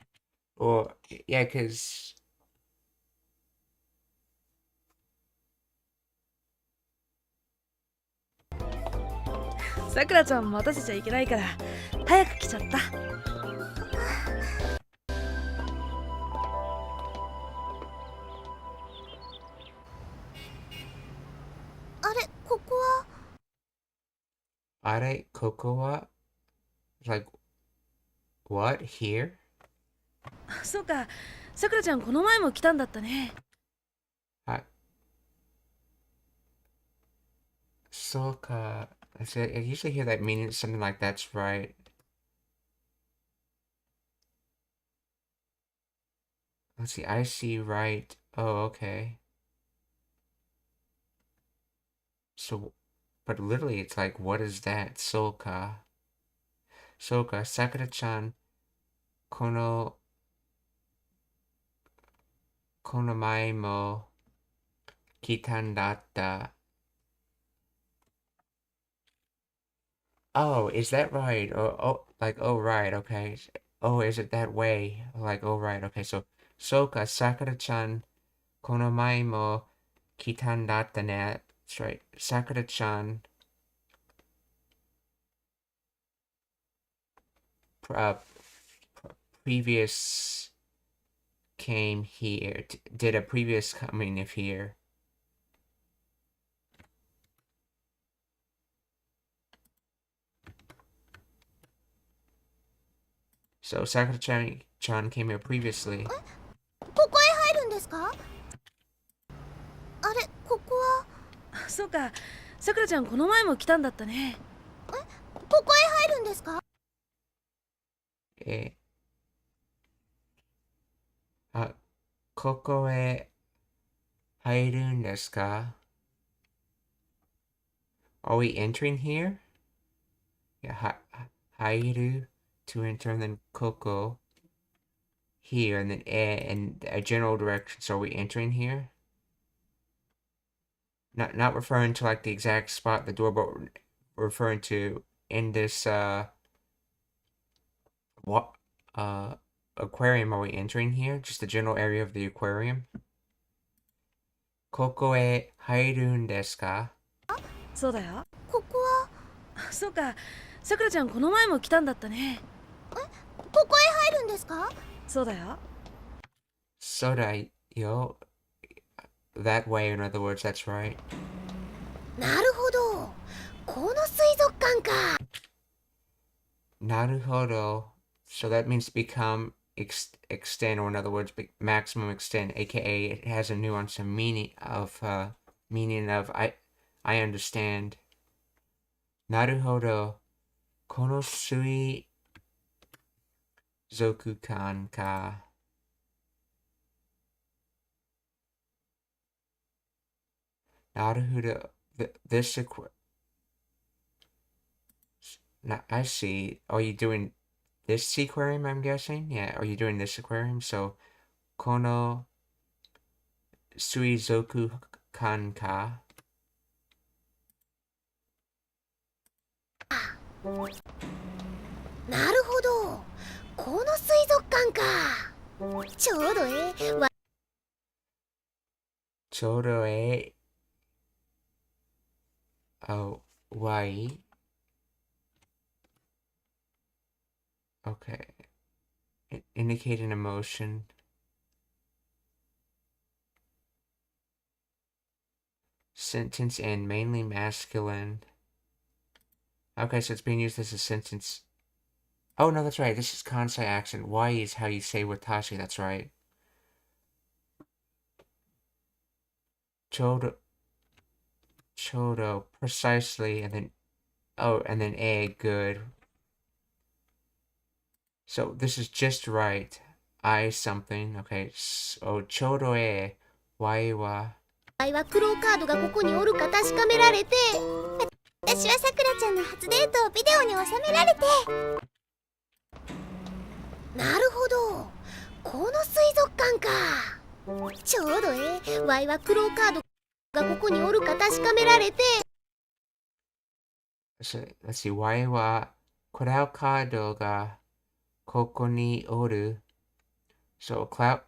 Or yeah, cause さくらちゃん待たせちゃいけないから早く来ちゃった。あれここは。あれここは like what here? そうか、さくらちゃんこの前も来たんだったね。そうか。I usually hear that meaning something like that's right. Let's see, I see right. Oh, okay. So, but literally it's like, what is that? Soka. Soka, Sakura-chan, kono mae mo kitan datta. Oh, is that right? Like, oh, right, okay. Oh, is it that way? Like, oh, right, okay. So, Soka, Sakura-chan, kono mae mo kitan datta ne. That's right. Sakura-chan previous came here, did a previous coming of here. So Sakura-chan came here previously. ここへ入るんですか。あれここは。そうか、さくらちゃんこの前も来たんだったね。ここへ入るんですか。ここへ入るんですか? Are we entering here? Yeah, 入る to enter, and then koko here, and then in a general direction. So are we entering here? Not referring to like the exact spot the door, but referring to in this what aquarium are we entering here? Just the general area of the aquarium. ここへ入るんですか？そうだよ。ここはそうか、さくらちゃんこの前も来たんだったね。ここへ入るんですか？そうだよ。そうだよ。That way, in other words, that's right. なるほど。この水族館か。なるほど. So that means become, extend, or in other words, maximum extend, aka it has a nuance of meaning of I understand. なるほど。この水族館か。なるほど. This I see. Are you doing this aquarium, I'm guessing? Yeah, are you doing this aquarium? So, この水族館か。なるほど。この水族館か。ちょうどちょうどY. Okay. Indicate an emotion. Sentence and mainly masculine. Okay, so it's being used as a sentence. Oh, no, that's right. This is Kansai accent. Y is how you say watashi. That's right. Chodo, precisely, and then, and then good. So this is just right. I something. Okay, so chodo Y wa. はクローカードがここにおるか確かめられて、私はさくらちゃんの初デートをビデオに収められて。なるほど。この水族館か。ちょうどYはクローカードがここにおるか確かめられて。So, let's see. Y wa クラウカードがここにおる. So cloud.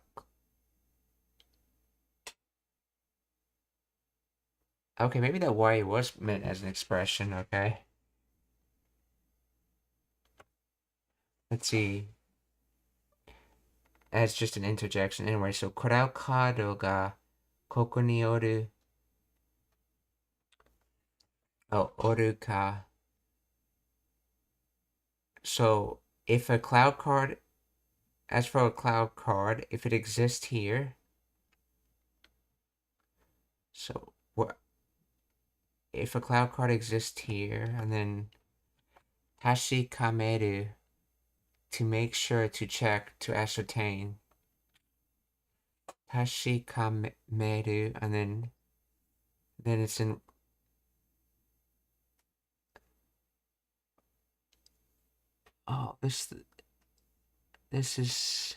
Okay, maybe that Y was meant as an expression, okay? Let's see. As just an interjection. Anyway, so クラウカードがここにおる. Oh, おるか. So, if a cloud card, as for a cloud card, if it exists here, so what? If a cloud card exists here, and then Hashikameru, to make sure, to check, to ascertain. Hashikameru, and then it's in. Oh, this is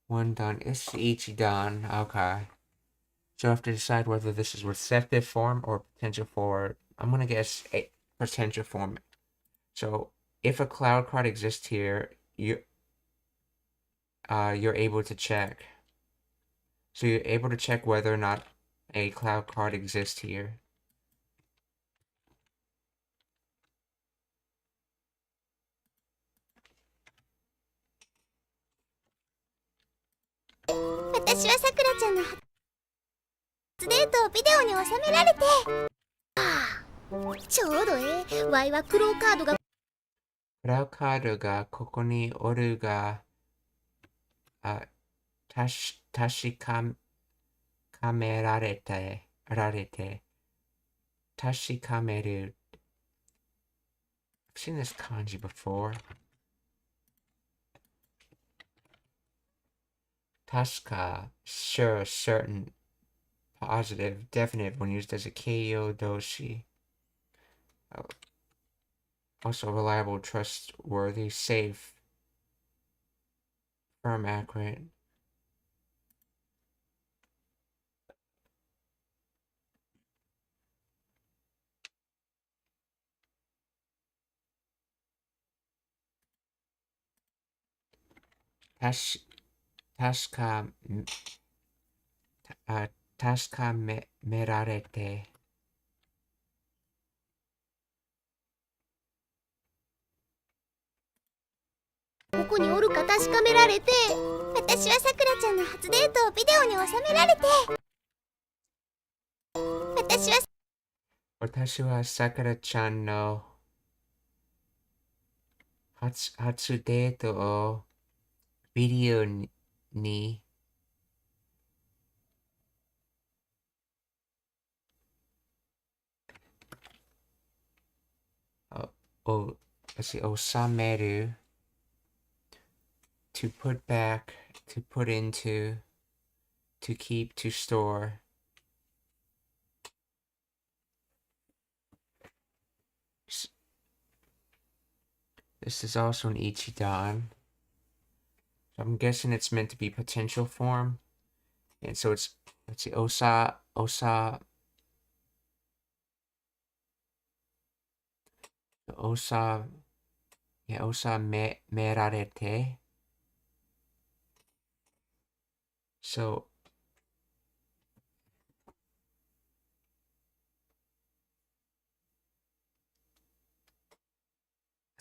one done. It's each done. Okay. So I have to decide whether this is receptive form or potential for. I'm gonna guess a potential form. So if a cloud card exists here, you're able to check. So you're able to check whether or not a cloud card exists here. 私はさくらちゃんの初デートをビデオに収められて。ちょうどYはクローカードが。クラウカードがここにおるが、確められて、確かめる. I've seen this kanji before. 確か, sure, certain, positive, definite when used as a keiyo doshi. Also reliable, trustworthy, safe. Firm, accurate. Tasca merarete. ここにおるか確かめられて、私はさくらちゃんの初デートをビデオに収められて、私はさくらちゃんの初デートをビデオに収める to put back, to put into, to keep, to store. This is also an ichidan. So I'm guessing it's meant to be potential form. And so it's, let's see, osa, merarete. So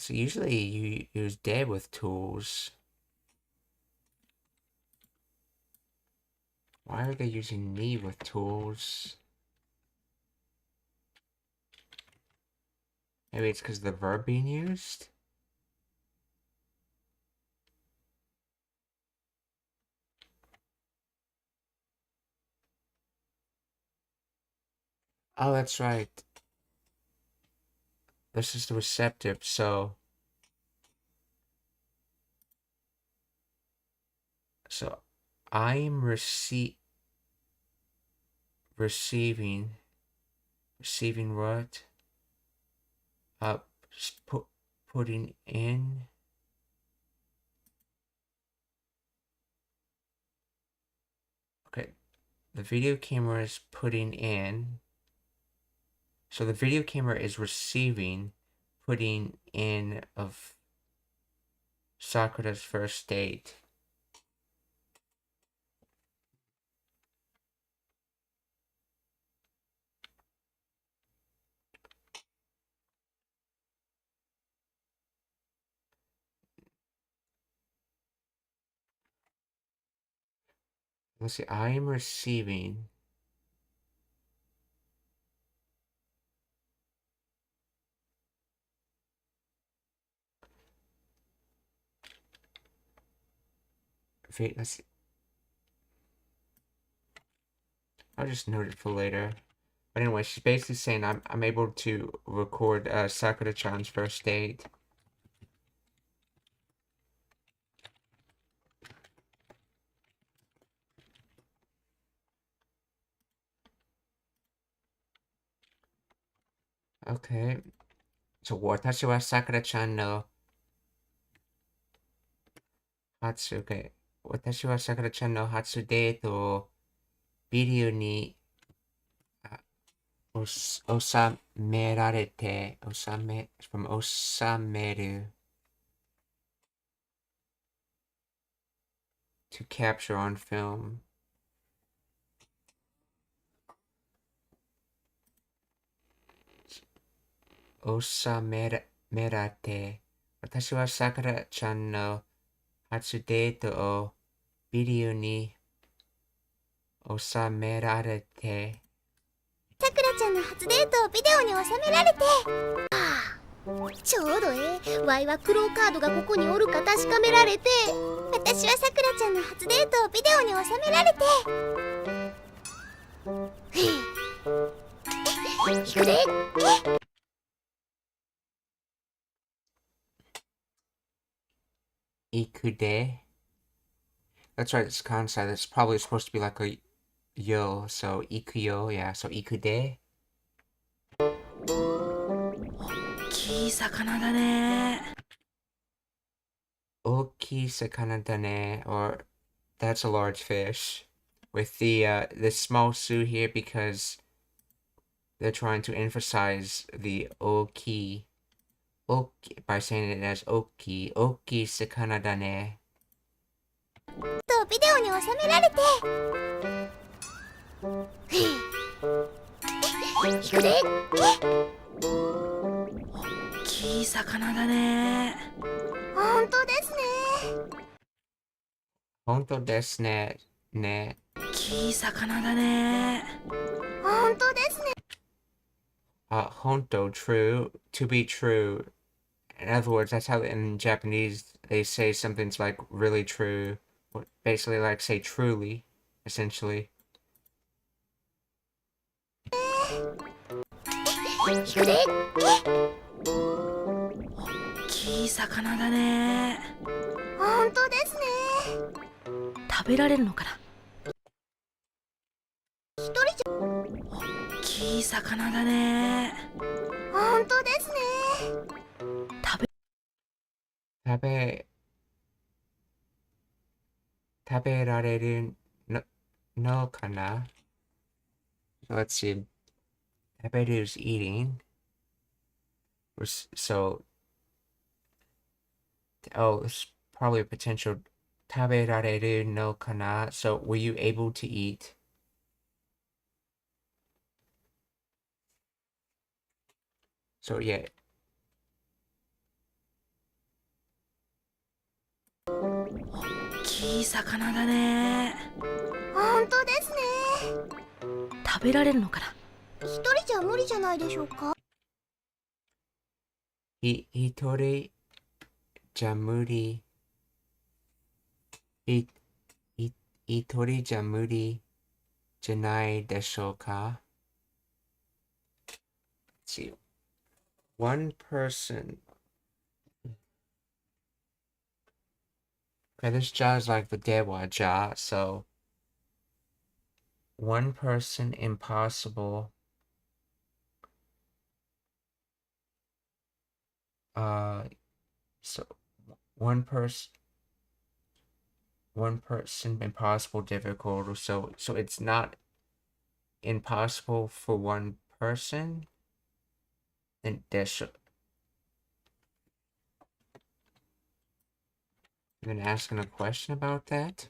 usually you use de with tools. Why are they using ni with tools? Maybe it's because of the verb being used? Oh, that's right. This is the receptive, so I'm receiving what? Putting in. Okay, the video camera is putting in. So the video camera is receiving, putting in of Sakura's first date. Let's see, I am receiving. Let's see. I'll just note it for later. But anyway, she's basically saying I'm able to record Sakura-chan's first date. Okay. So 私はSakura-chanの私はSakura-chanの初デートをビデオに収められて、収める to capture on film. 収められて、私はさくらちゃんの初デートをビデオに収められて、さくらちゃんの初デートをビデオに収められて、ちょうどわいはクローカードがここにおるか確かめられて、私はさくらちゃんの初デートをビデオに収められて、行くで。ikude. That's right, it's kansai. That's probably supposed to be like a yo, so ikuyo, yeah, so ikude. 大きい魚だね。Oki sakana dane, or that's a large fish. With the small su here because they're trying to emphasize the oki by saying it as oki sakana dane. とビデオに収められていくで大きい魚だね。本当ですね。本当ですね。大きい魚だね。本当ですね。Honto, true, to be true. In other words, that's how in Japanese they say something's like really true. Basically, like say truly, essentially. いくで大きい魚だね。本当ですね。食べられるのかな。一人じゃ大きい魚だね。本当ですね。食べられるのかな? Let's see. 食べる is eating. So, it's probably a potential 食べられるのかな? So, were you able to eat? So, yeah. 大きい魚だね。本当ですね。食べられるのかな。一人じゃ無理じゃないでしょうか。一人じゃ無理。一人じゃ無理じゃないでしょうか? Let's see. One person. Okay, this ja is like the dewa ja, so one person impossible. So one person impossible difficult. So it's not impossible for one person. Then desho. You've been asking a question about that?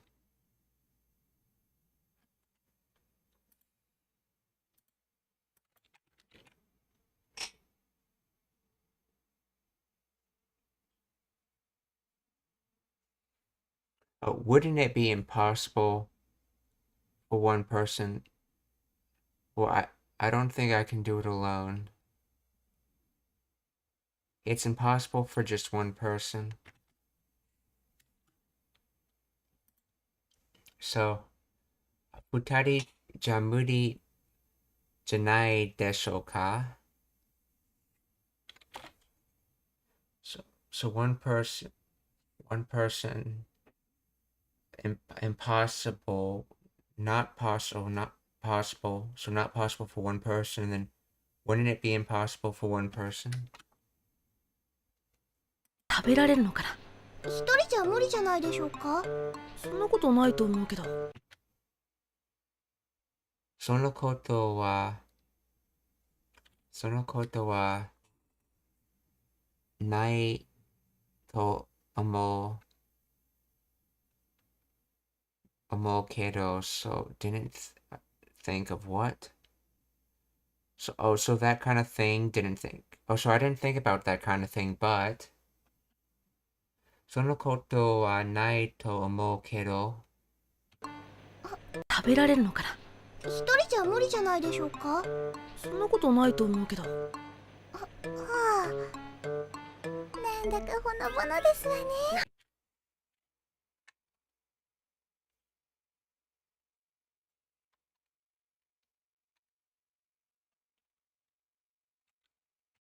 Wouldn't it be impossible for one person? Well, I don't think I can do it alone. It's impossible for just one person. So, 二人じゃ無理じゃないでしょうか? So one person, impossible, not possible, so not possible for one person, and then wouldn't it be impossible for one person? 食べられるのかな。一人じゃ無理じゃないでしょうか。そんなことないと思うけど。そのことはないと思うけど, so didn't think of what? So that kind of thing, didn't think. So I didn't think about that kind of thing, but そのことはないと思うけど。食べられるのかな。一人じゃ無理じゃないでしょうか。そんなことないと思うけど。なんだかほのぼのですわね。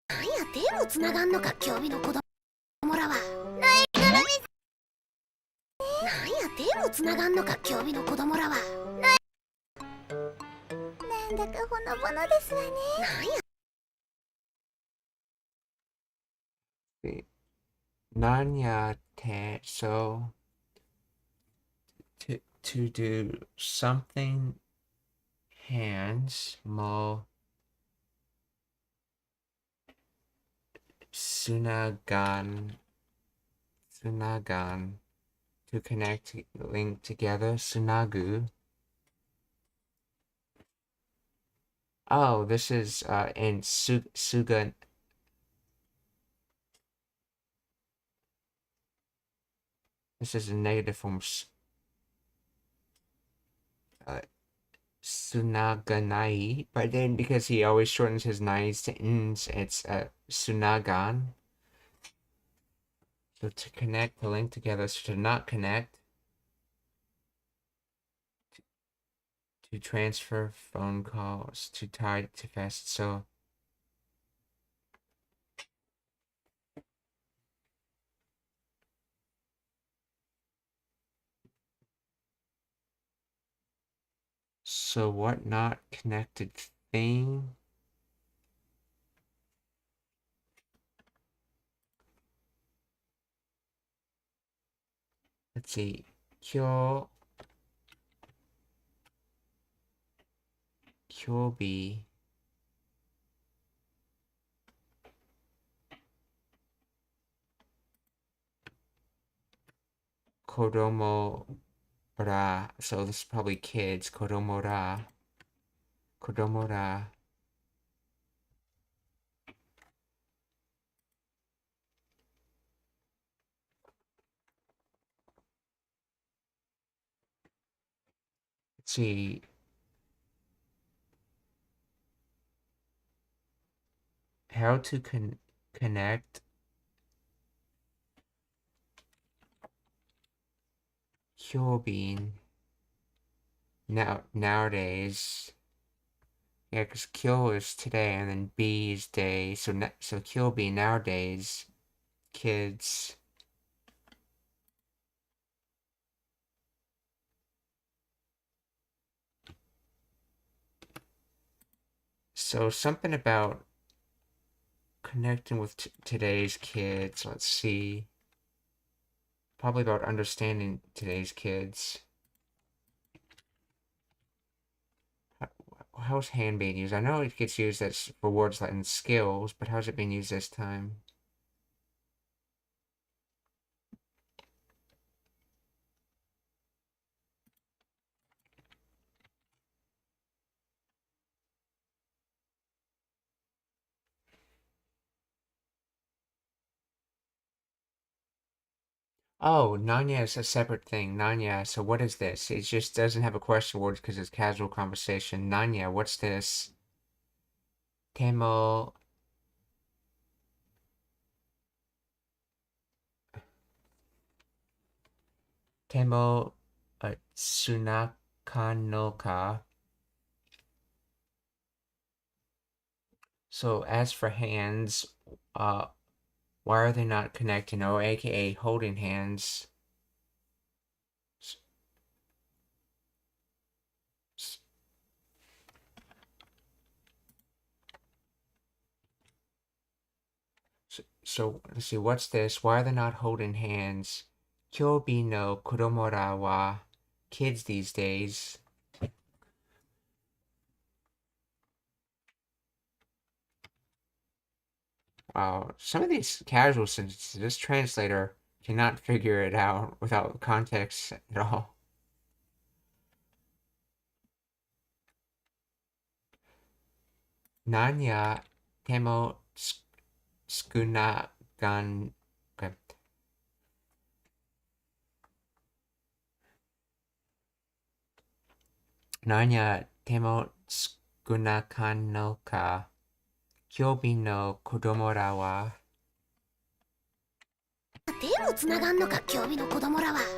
なんや手もつながんのか、興味の子供らは。なんや手もつながんのか、興味の子供らは。なんだかほのぼのですわね。なんや Nanya te, so to do something hands mo sunagan to connect link together sunagu. Oh, this is in suga. This is a negative form. Sunaganai, but then because he always shortens his nais to ns, it's sunagan. So to connect, to link together, so to not connect, to transfer phone calls, to tie to fast. So what not connected thing? Let's see. Kyobi. Kodomo ra. So this is probably kids. Kodomo ra. Kodomo ra. Let's see. How to connect Kyobin nowadays. Yeah, because Kyo is today and then B is day. So Kyobi nowadays, kids. So something about connecting with today's kids. Let's see. Probably about understanding today's kids. How's hand being used? I know it gets used as for words like in skills, but how's it being used this time? Oh, Nanya is a separate thing. Nanya, so what is this? It just doesn't have a question word because it's casual conversation. Nanya, what's this? Temo. Temo Sunakanoka. So as for hands, why are they not connecting? Oh, aka holding hands. So let's see, what's this? Why are they not holding hands? Kyobi no kuromora wa kids these days. Wow, some of these casual sentences, this translator cannot figure it out without context at all. Nanya temo skunagan. Okay. Nanya temo skunakan no ka. Kyobi no kodomora wa. 手もつながんのか、興味の子供らは。ぬい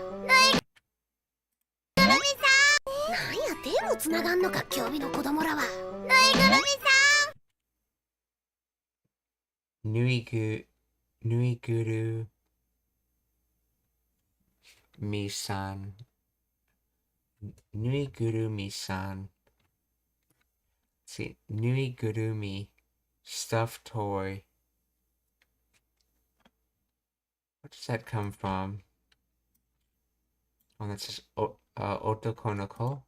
ぐるみさん。なんや、手もつながんのか、興味の子供らは。ぬいぐるみさん。ぬいぐるみさん。ぬいぐるみさん。See, ぬいぐるみ stuffed toy. What does that come from? Oh, that's just otokonoko.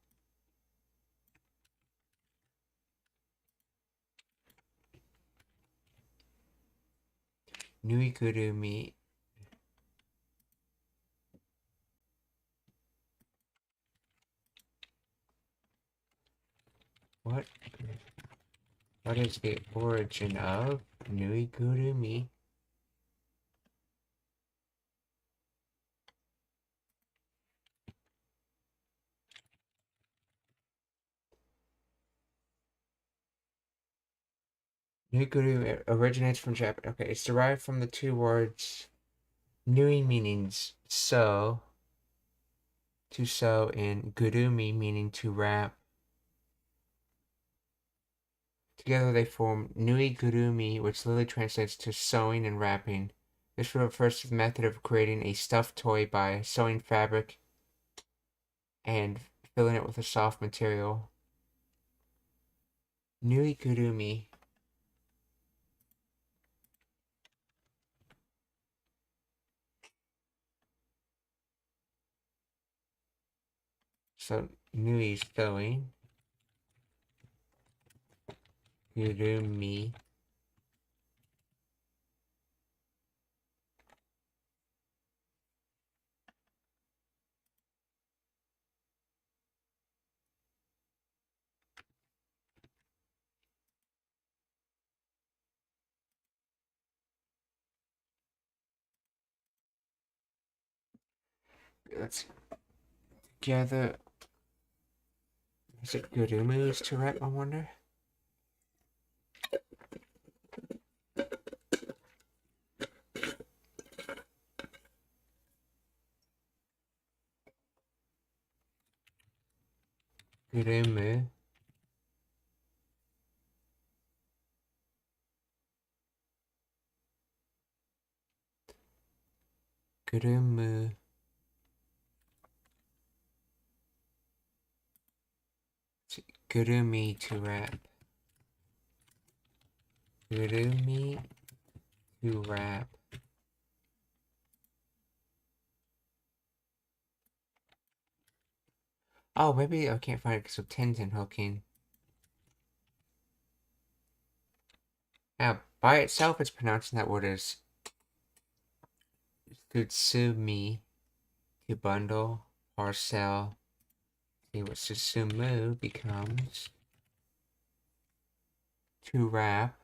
Nuigurumi. What is the origin of Nuigurumi? Nuigurumi originates from Japan. Okay, it's derived from the two words nui meaning sew, to sew, and gurumi meaning to wrap. Together they form nuigurumi, which literally translates to sewing and wrapping. This refers to the method of creating a stuffed toy by sewing fabric and filling it with a soft material. Nuigurumi. So nui is sewing. Gurumi. Let's gather. Is it Gurumu's to wrap, I wonder? Gurumu. Gurumu. Gurumi to wrap. Gurumi to wrap. Oh, maybe I can't find it because of tendon hooking. Now, by itself, it's pronouncing that word as Tsutsumi, to bundle, parcel. See what Susumu becomes. To wrap.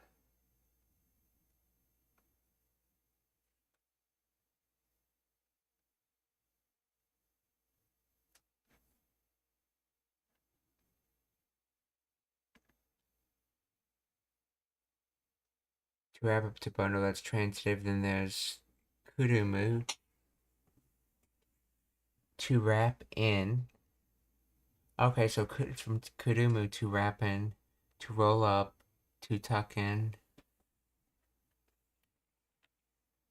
To wrap up to bundle, that's transitive. Then there's Kurumu. To wrap in. Okay, so it's from Kurumu, to wrap in, to roll up, to tuck in.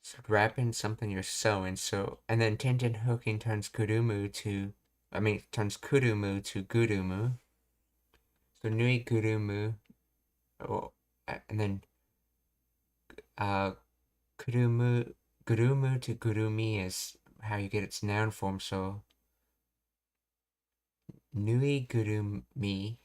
So wrap in something you're sewing. So, and then tendon hooking turns Kurumu to Gurumu. So nui Gurumu. Oh, and then Gurumu to Gurumi is how you get its noun form. So nui Gurumi.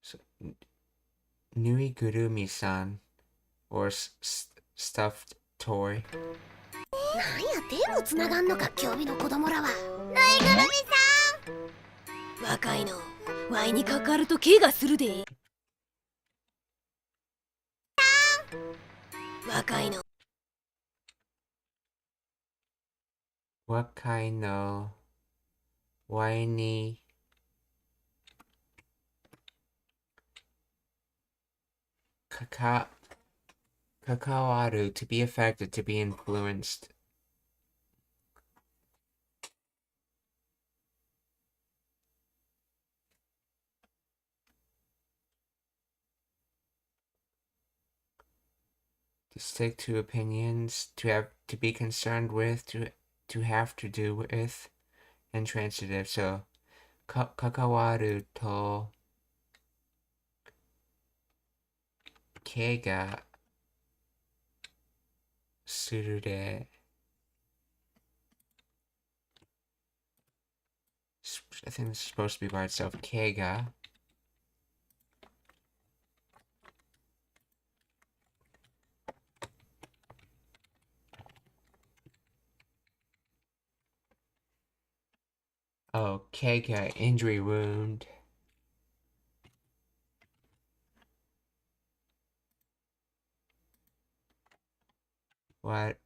So nui Gurumi-san, or stuffed toy. なんや手もつながんのか興味の子供らは。ぬいぐるみさん。若いのワイにかかると怪我するで。若いの若いのワイに関わる to be affected, to be influenced. To stick to opinions, to be concerned with, to have to do with, intransitive. So 関わると怪我するで I think this is supposed to be by itself. 怪我 Oh, 怪我 injury wound. What?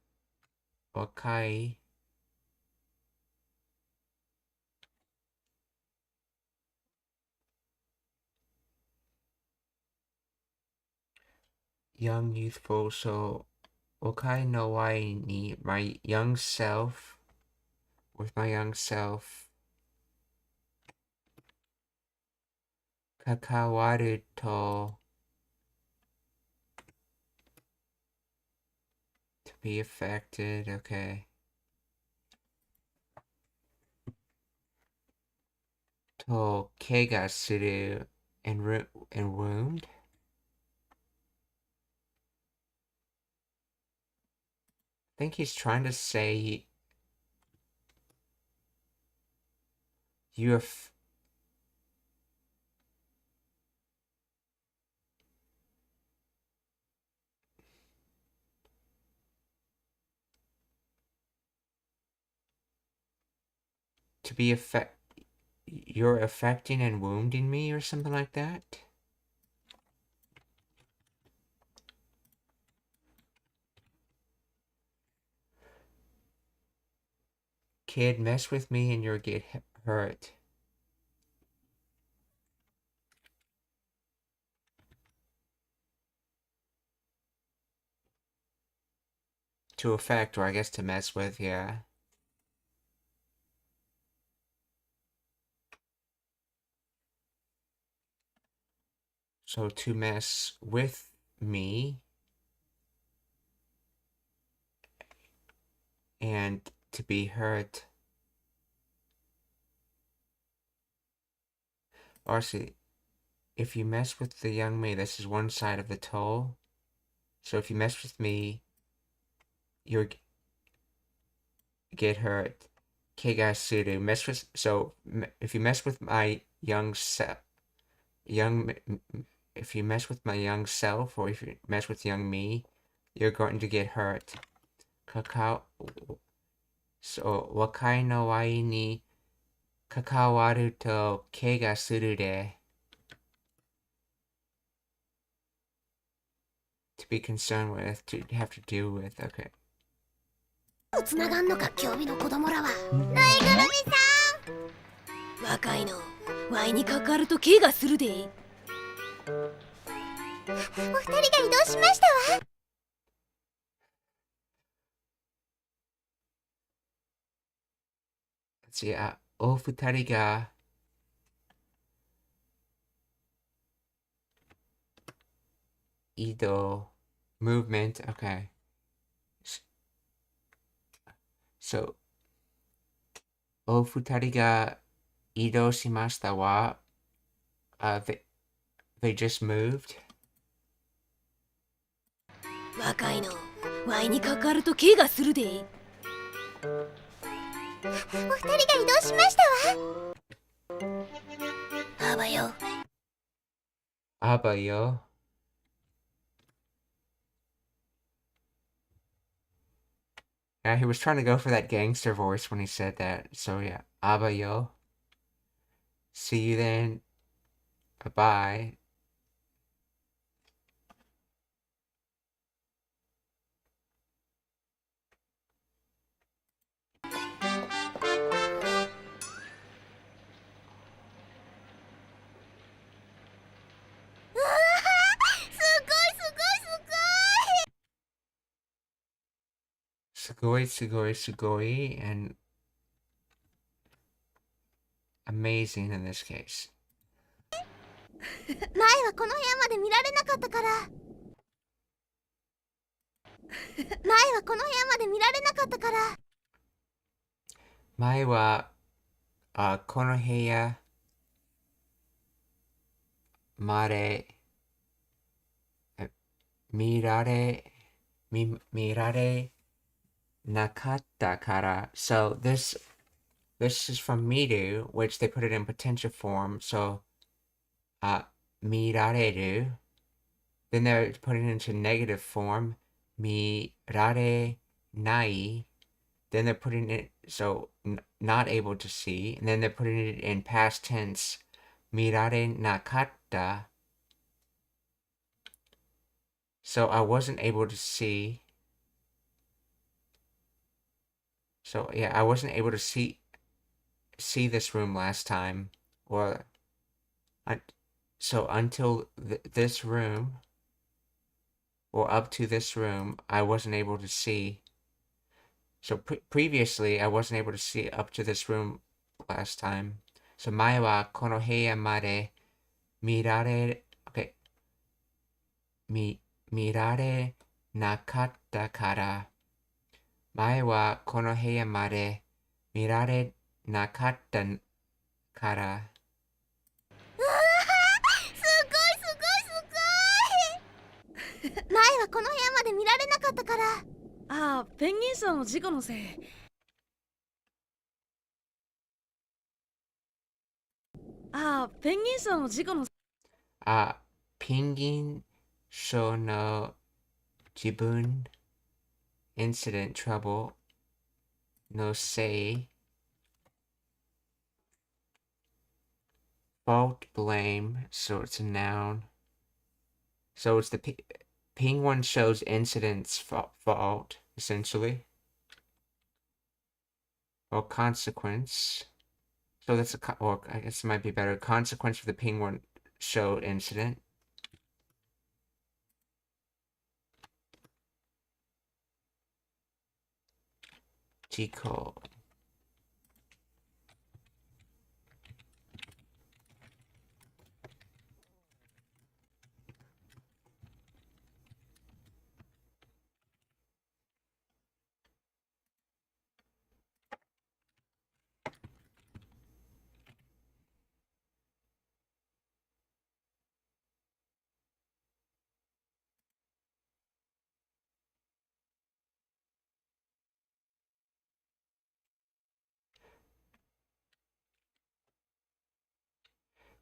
若い young youthful, so 若いの Y に my young self with my young self 関わると to be affected, okay. と怪我する and wound. I think he's trying to say you have to be you're affecting and wounding me or something like that. Kid, mess with me and you'll get hurt. To affect, or I guess to mess with, yeah. So to mess with me and to be hurt. Or see, if you mess with the young me, this is one side of the toll. So if you mess with me, you'll get hurt. Kegasuru, mess with, so if you mess with my if you mess with my young self, or if you mess with young me, you're going to get hurt. Kakao, so 若いの Y に関わると怪我するで to be concerned with, to have to deal with, okay. つながんのか興味の子供らは。ぬいぐるみさん。若いの、ワイにかかると怪我するで。お二人が移動しましたわ。じゃあ、お二人が移動 movement, okay. So, お二人が移動しましたは、they just moved. 若いの、ワイにかかると怪我するで。お二人が移動しましたわ。あばよ。あばよ。Yeah, he was trying to go for that gangster voice when he said that. So yeah, abayo. See you then. Bye-bye. Sugoi, sugoi, sugoi, and amazing in this case. 前はこの部屋まで見られなかったから。前はこの部屋まで見られなかったから。前は、この部屋まで見られなかったから。So this is from miru, which they put it in potential form. So 見られる. Then they're putting it into negative form. 見られない. Then they're putting it, so not able to see. And then they're putting it in past tense. 見られなかった. So I wasn't able to see. So yeah, I wasn't able to see this room last time. Or so until this room, or up to this room, I wasn't able to see. So previously, I wasn't able to see up to this room last time. So 前はこの部屋まで見られ、okay. 見られなかったから。前はこの部屋まで見られなかったから。前はこの部屋まで見られなかったから。ああ、ペンギンさんの事故のせい。ああ、ペンギンさんの事故のせい。ペンギン賞の自分 incident trouble no say fault blame, so it's a noun. So it's the penguin shows incident's fault, essentially. Or consequence. So that's or I guess it might be better. Consequence of the penguin show incident. Chico.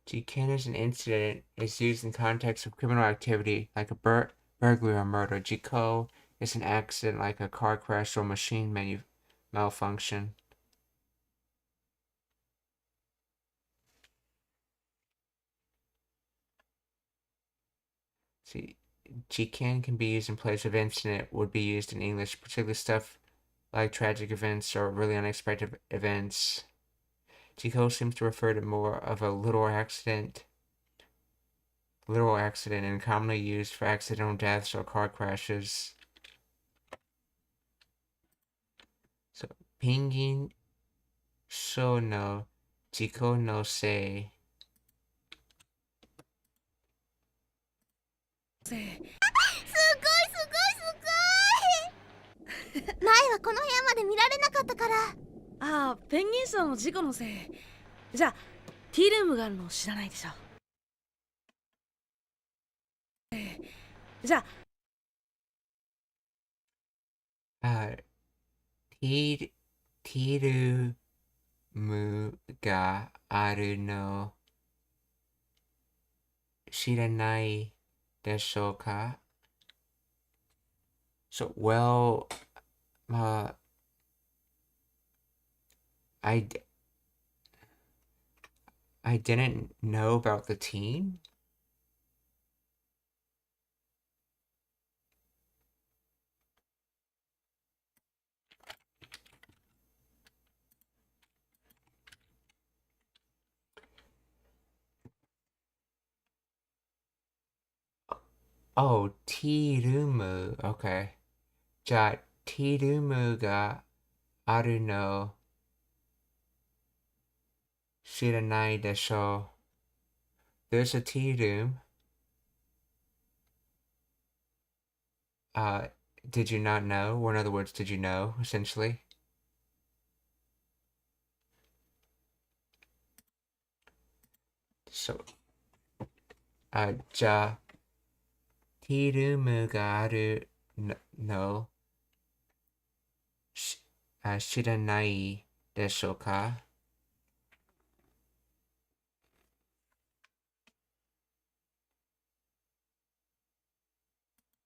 Jiken as an incident is used in context of criminal activity like a burglary or murder. Jiko is an accident like a car crash or machine malfunction. See, Jiken can be used in place of incident, would be used in English, particularly stuff like tragic events or really unexpected events. Jiko seems to refer to more of a literal accident and commonly used for accidental deaths or car crashes. So, pingin so no Jiko no sei. せい。前はこの部屋まで見られなかったから。ああ、ペンギンさんの事故のせい。じゃあ、ティールームがあるの知らないでしょ。じゃあ、ティルムがあるの知らないでしょうか? So, well, I didn't know about the team. Oh, T-Rumu. Okay. じゃあ、T-Rumu があるの知らないでしょう. There's a tea room. Did you not know? Or in other words, did you know, essentially? So, じゃあ、ティールームがあるの知らないでしょうか？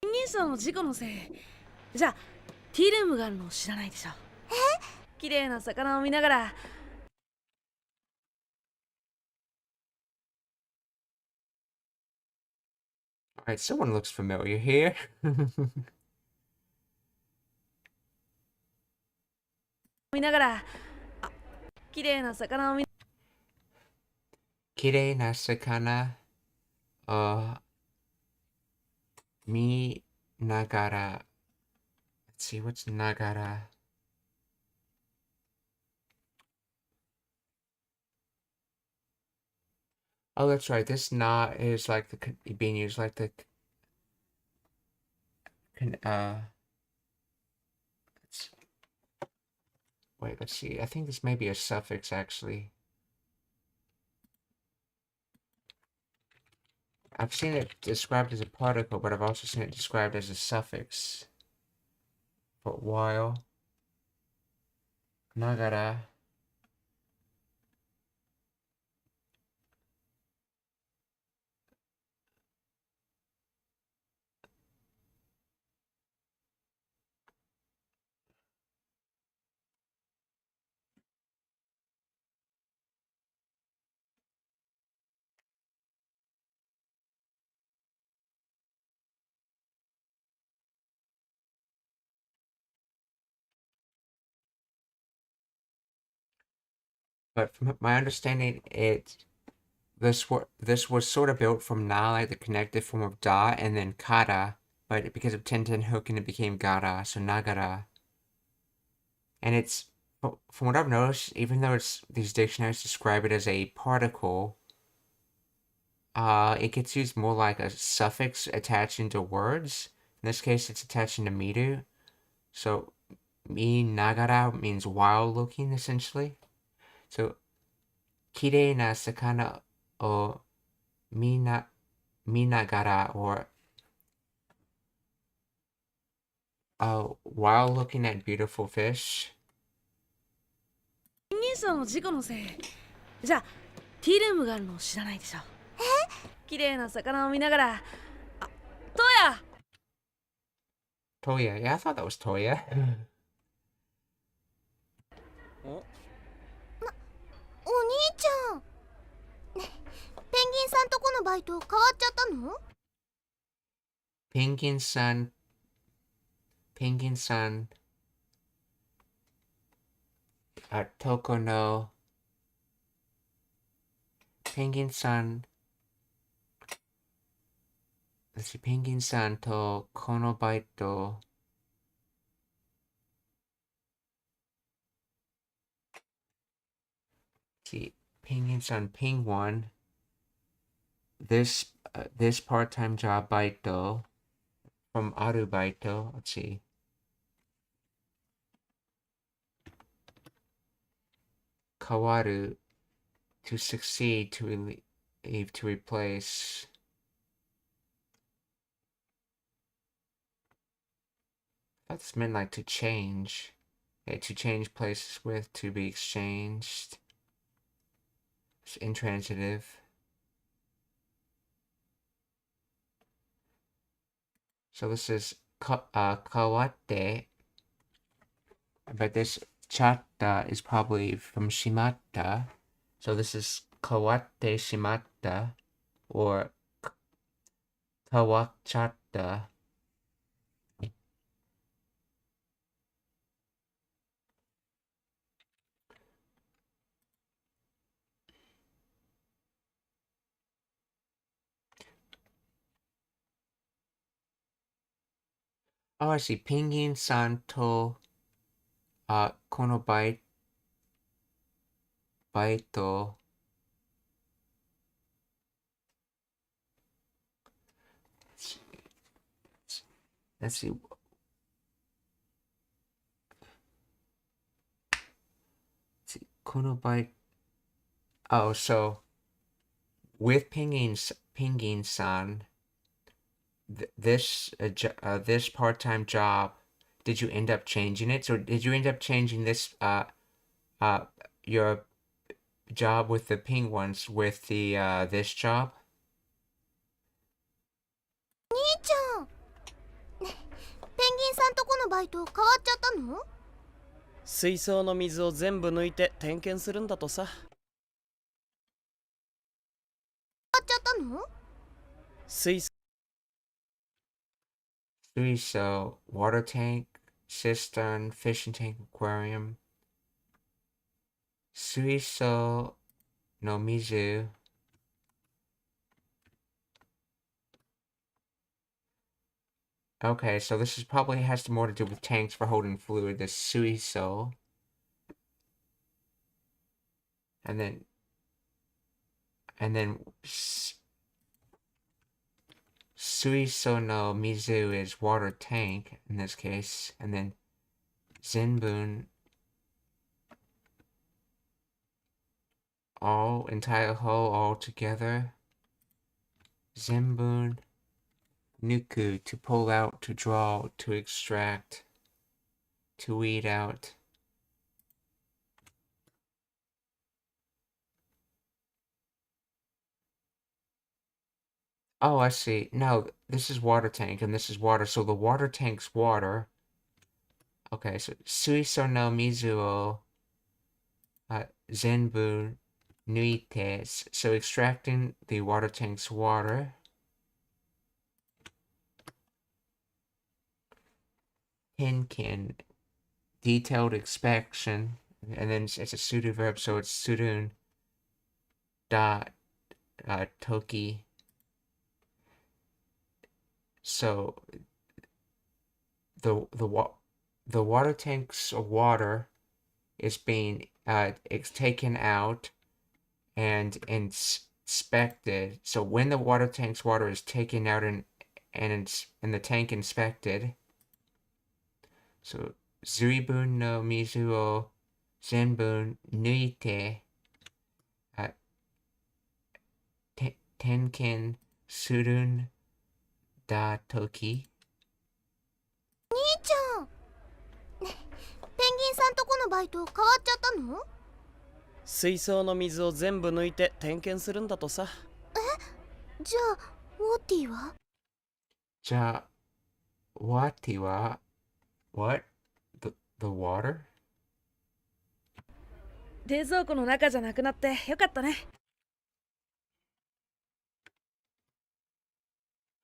ペンギンさんの事故のせいじゃあティールームがあるの知らないでしょ。綺麗な魚を見ながらAlright, someone looks familiar here. 見ながら綺麗な魚を見綺麗な魚を見ながら Let's see, what's nagara? Oh, that's right. This na is like being used like the let's, wait, let's see. I think this may be a suffix actually. I've seen it described as a particle, but I've also seen it described as a suffix for a while. Nagara. But from my understanding, this was sort of built from na, like the connected form of da, and then kara, but because of Tenten hooking, it became gara, so nagara. And it's from what I've noticed, even though these dictionaries describe it as a particle, it gets used more like a suffix attaching to words. In this case, it's attaching to miru. So mi nagara means while looking, essentially. So kirei na sakana o minagara, or while looking at beautiful fish. ペンギンさんの事故のせいじゃあティールームがあるの知らないでしょ。綺麗な魚を見ながらトヤ Toya. Yeah, I thought that was Toya. お兄ちゃんペンギンさんとこのバイト変わっちゃったの？ Penguin san, Toko no, Penguin san, let's see, Penguin san to kono baito, see, Penguin san, Penguin, this part-time job baito, from arubaito, let's see. Kawaru, to succeed, to relieve, to replace. That's meant like to change. Yeah, to change places with, to be exchanged. It's intransitive. So this is kawate, but this chatta is probably from shimatta. So this is kawate shimatta, or kawachatta. Oh, I see. Pingin santo kono baito. Let's see. Kono baito. Oh, so with Pingin-san, this part-time job, did you end up changing it? So did you end up changing this your job with the ping ones with the this job? 兄ちゃん、ペンギンさんとこのバイト変わっちゃったの？変わ水槽の水を全部抜いて点検するんだとさ。っちゃったの？水 So water tank, cistern, fishing tank, aquarium. Suiso no mizu. Okay, so this is probably has more to do with tanks for holding fluid. The suiso. And then Suiso no mizu is water tank in this case, and then Zenbun all entire whole all together. Zenbun nuku to pull out, to draw, to extract, to weed out. Oh, I see. No, this is water tank and this is water. So the water tank's water. Okay, so suiso no mizu o zenbu nuite. So extracting the water tank's water. Hinkin, detailed inspection. And then it's a pseudo verb, so it's surun dot toki. So the water tank's water is being it's taken out and inspected. So when the water tank's water is taken out and the tank inspected, so zuibun no mizu o zenbun nuite tenken surun da toki. 兄ちゃん、ペンギンさんとこのバイト変わっちゃったの？水槽の水を全部抜いて点検するんだとさ。じゃあ、ウォーティは？じゃあ、Wati wa what? The water? 冷蔵庫の中じゃなくなってよかったね。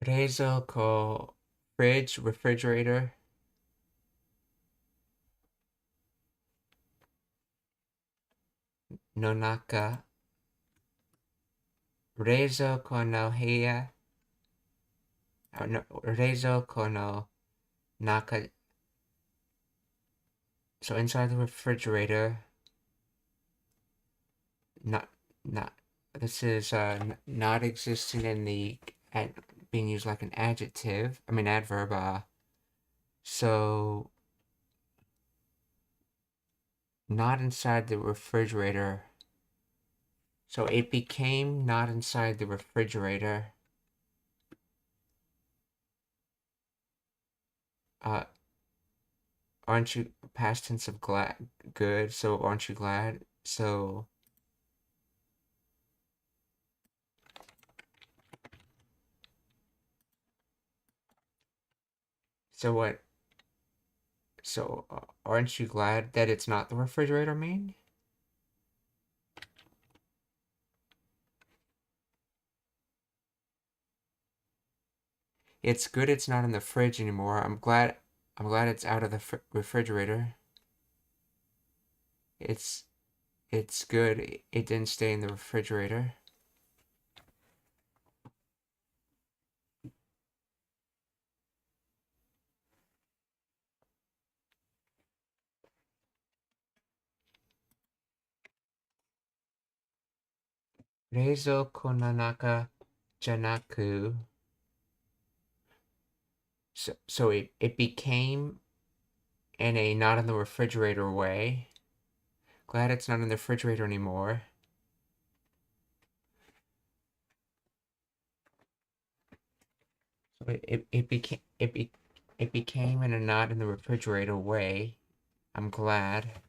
Reizoko, fridge, refrigerator. Nonaka. Reizoko no heya. Oh, no, Reizoko no naka. So inside the refrigerator. Not. This is not existing in the being used like an adjective. I mean adverb. So not inside the refrigerator. So it became not inside the refrigerator. Aren't you past tense of glad? Good. So aren't you glad? So what? So aren't you glad that it's not the refrigerator, mean? It's good it's not in the fridge anymore. I'm glad it's out of the refrigerator. It's good it didn't stay in the refrigerator. Reizoko no naka janaku. So it became in a not in the refrigerator way. Glad it's not in the refrigerator anymore. So it became in a not in the refrigerator way. I'm glad.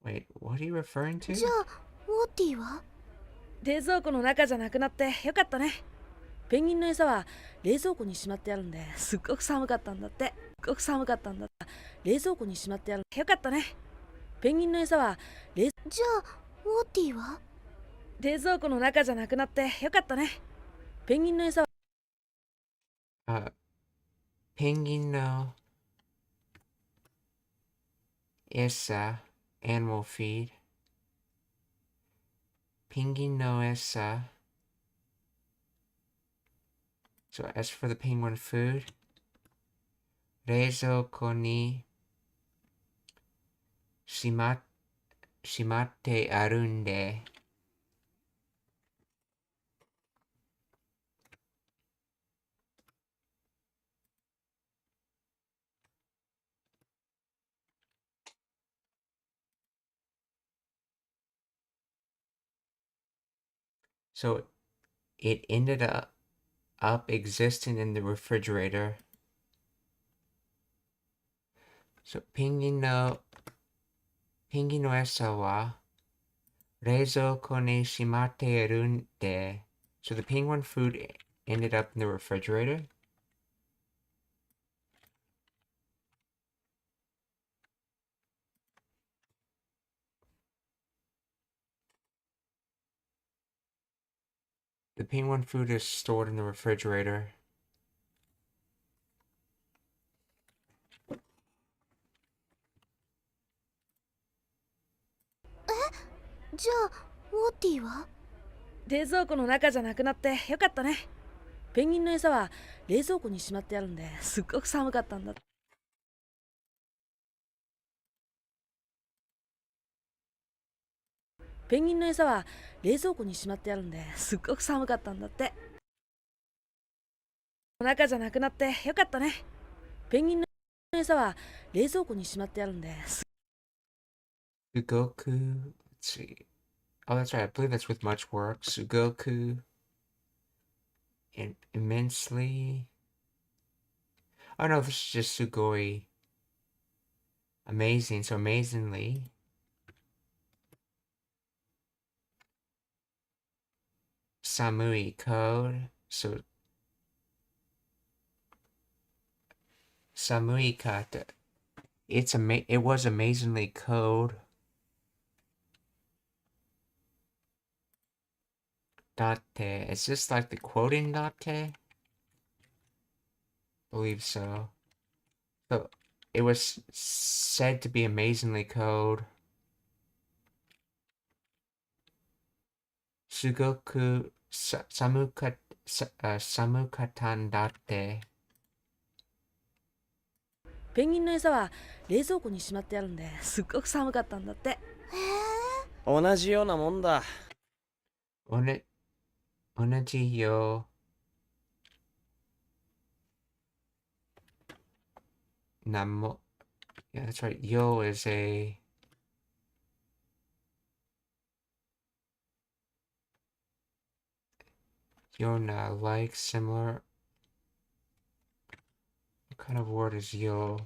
Wait, what are you referring to? じゃあウォーティーは？冷蔵庫の中じゃなくなってよかったね。ペンギンの餌は冷蔵庫にしまってあるんで、すっごく寒かったんだって。すっごく寒かったんだ。冷蔵庫にしまってある。よかったね。ペンギンの餌はじゃあウォーティーは？冷蔵庫の中じゃなくなってよかったね。ペンギンの餌はPenguin no esa animal feed. Penguin no esa. So as for the penguin food, 冷蔵庫にしまってあるんで。So it ended up existing in the refrigerator. So ペンギンの餌は冷蔵庫にしまっているんで。So the penguin food ended up in the refrigerator. The penguin food is stored in the refrigerator. じゃあウォーティーは？冷蔵庫の中じゃなくなってよかったね。ペンギンの餌は冷蔵庫にしまってあるんで、すっごく寒かったんだ。ペンギンの餌は冷蔵庫にしまってあるんで、すっごく寒かったんだって。中じゃなくなってよかったね。ペンギンの餌は冷蔵庫にしまってあるんで。Sugoku. Let's see. Oh, that's right. I believe that's with much work. Sugoku. Immensely. Oh no, this is just Sugoi. Amazing. So amazingly. Samui code. So Samui kata. It was amazingly cold. Date. Is this like the quoting date? Believe so. So it was said to be amazingly cold. Sugoku samukatan date. ペンギンの餌は冷蔵庫にしまってあるんで、すっごく寒かったんだって。同じようなもんだ。同じよ。Namo. Yeah, that's right. Yo is a Yona, like, similar. What kind of word is yo?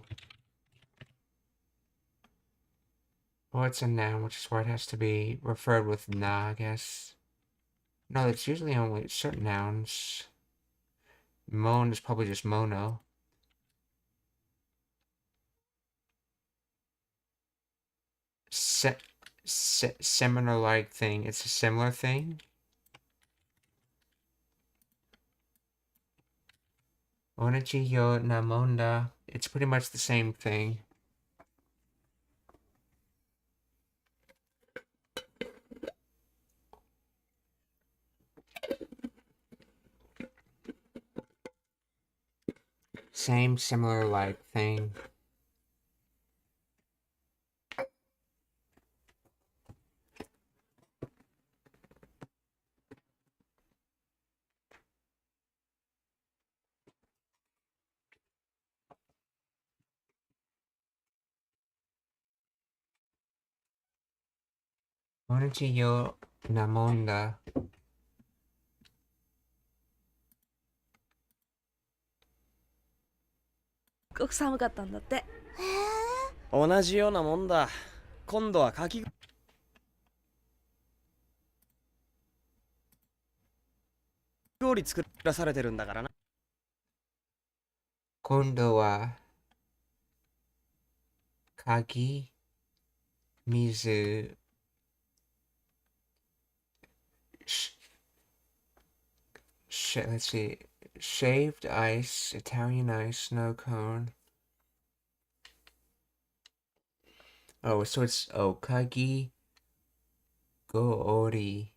Well, it's a noun, which is why it has to be referred with na, I guess. No, it's usually only certain nouns. Mon is probably just mono. Similar like thing. It's a similar thing. Onachi yo namonda. It's pretty much the same thing. Same, similar like thing. Onachi yo namonda. ごく寒かったんだって。へえ。同じようなもんだ。今度はかき氷作らされてるんだからな。今度は、鍵、水、let's see, shaved ice, Italian ice, snow cone. Oh, so it's Okagi Goori.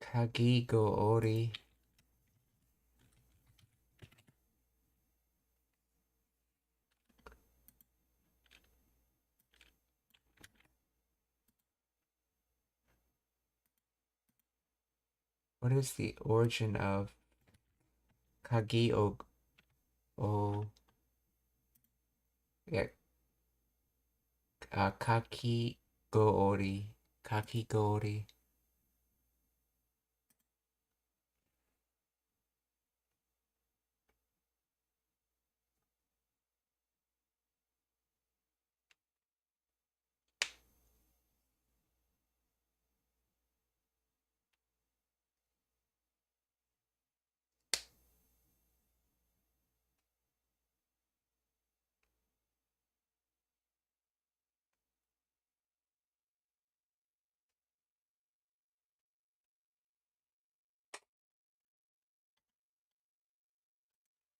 Kagi Goori. What is the origin of Kagi o yeah, Kaki Goori. Kaki Goori.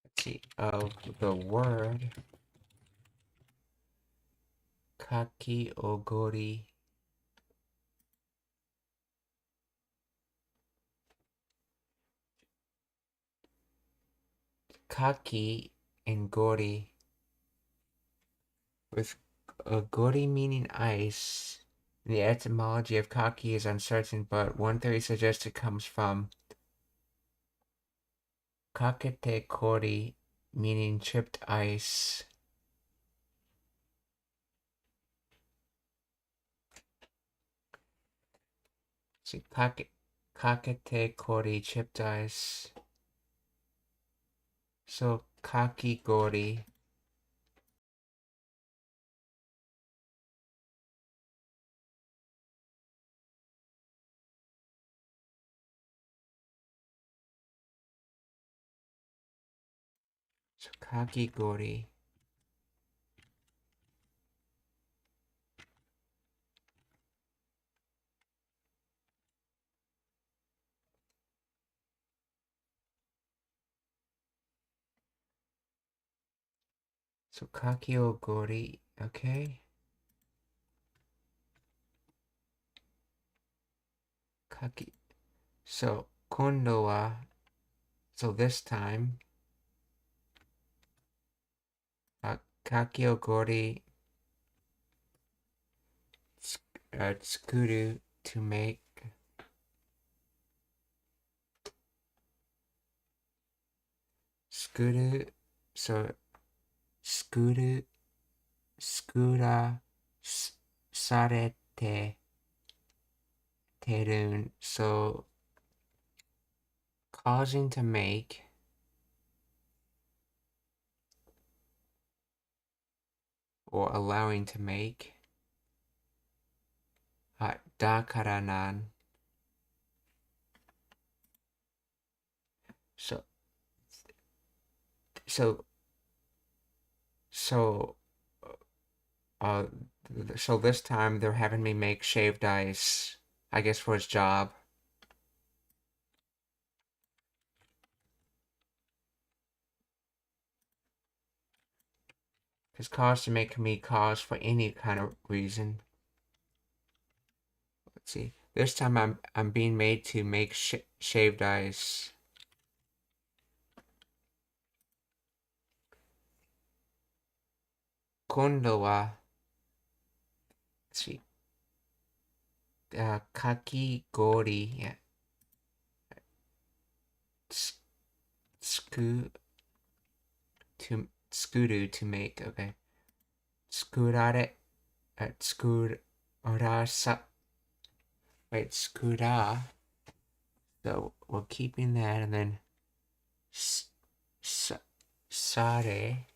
Let's see, of the word Kaki Ogori. Kaki and Gori, with Gori meaning ice. The etymology of kaki is uncertain, but one theory suggests it comes from kakete kori, meaning chipped ice. See, kakete kori, chipped ice. So kaki gori. So kaki gori. So kaki ogori, okay. Kaki. So kondo wa. So this time, kaki ogori, tsukuru, to make. Skuru, so skuru, skura, sarete, terun, so causing to make, or allowing to make, dakaranan, so so so uh so this time they're having me make shaved ice, I guess for his job. His cause to make me cause for any kind of reason. Let's see. This time I'm being made to make shaved ice. Kondo wa, let's see. Kaki gori, yeah. tsukuru to make. Okay. Tsukurare. Tsukurasa. Wait, tsukura. So we're keeping that, and then sare.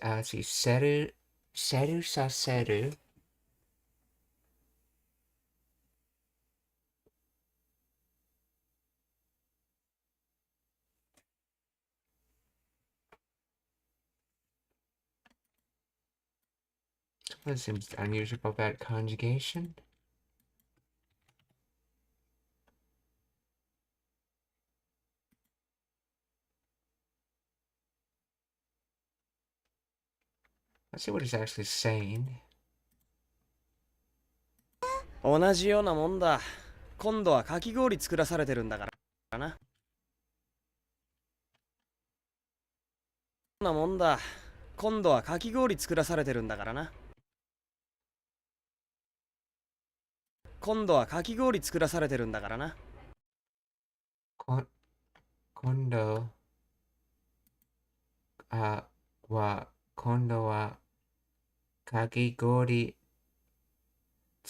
Let's see, seru saseru. What seems unusual about that conjugation? Let's see what it's actually saying. 同じようなもんだ。今度はかき氷作らされてるんだからな。なもんだ。今度はかき氷作らされてるんだからな。今度はかき氷作らされてるんだからな。今度はかき氷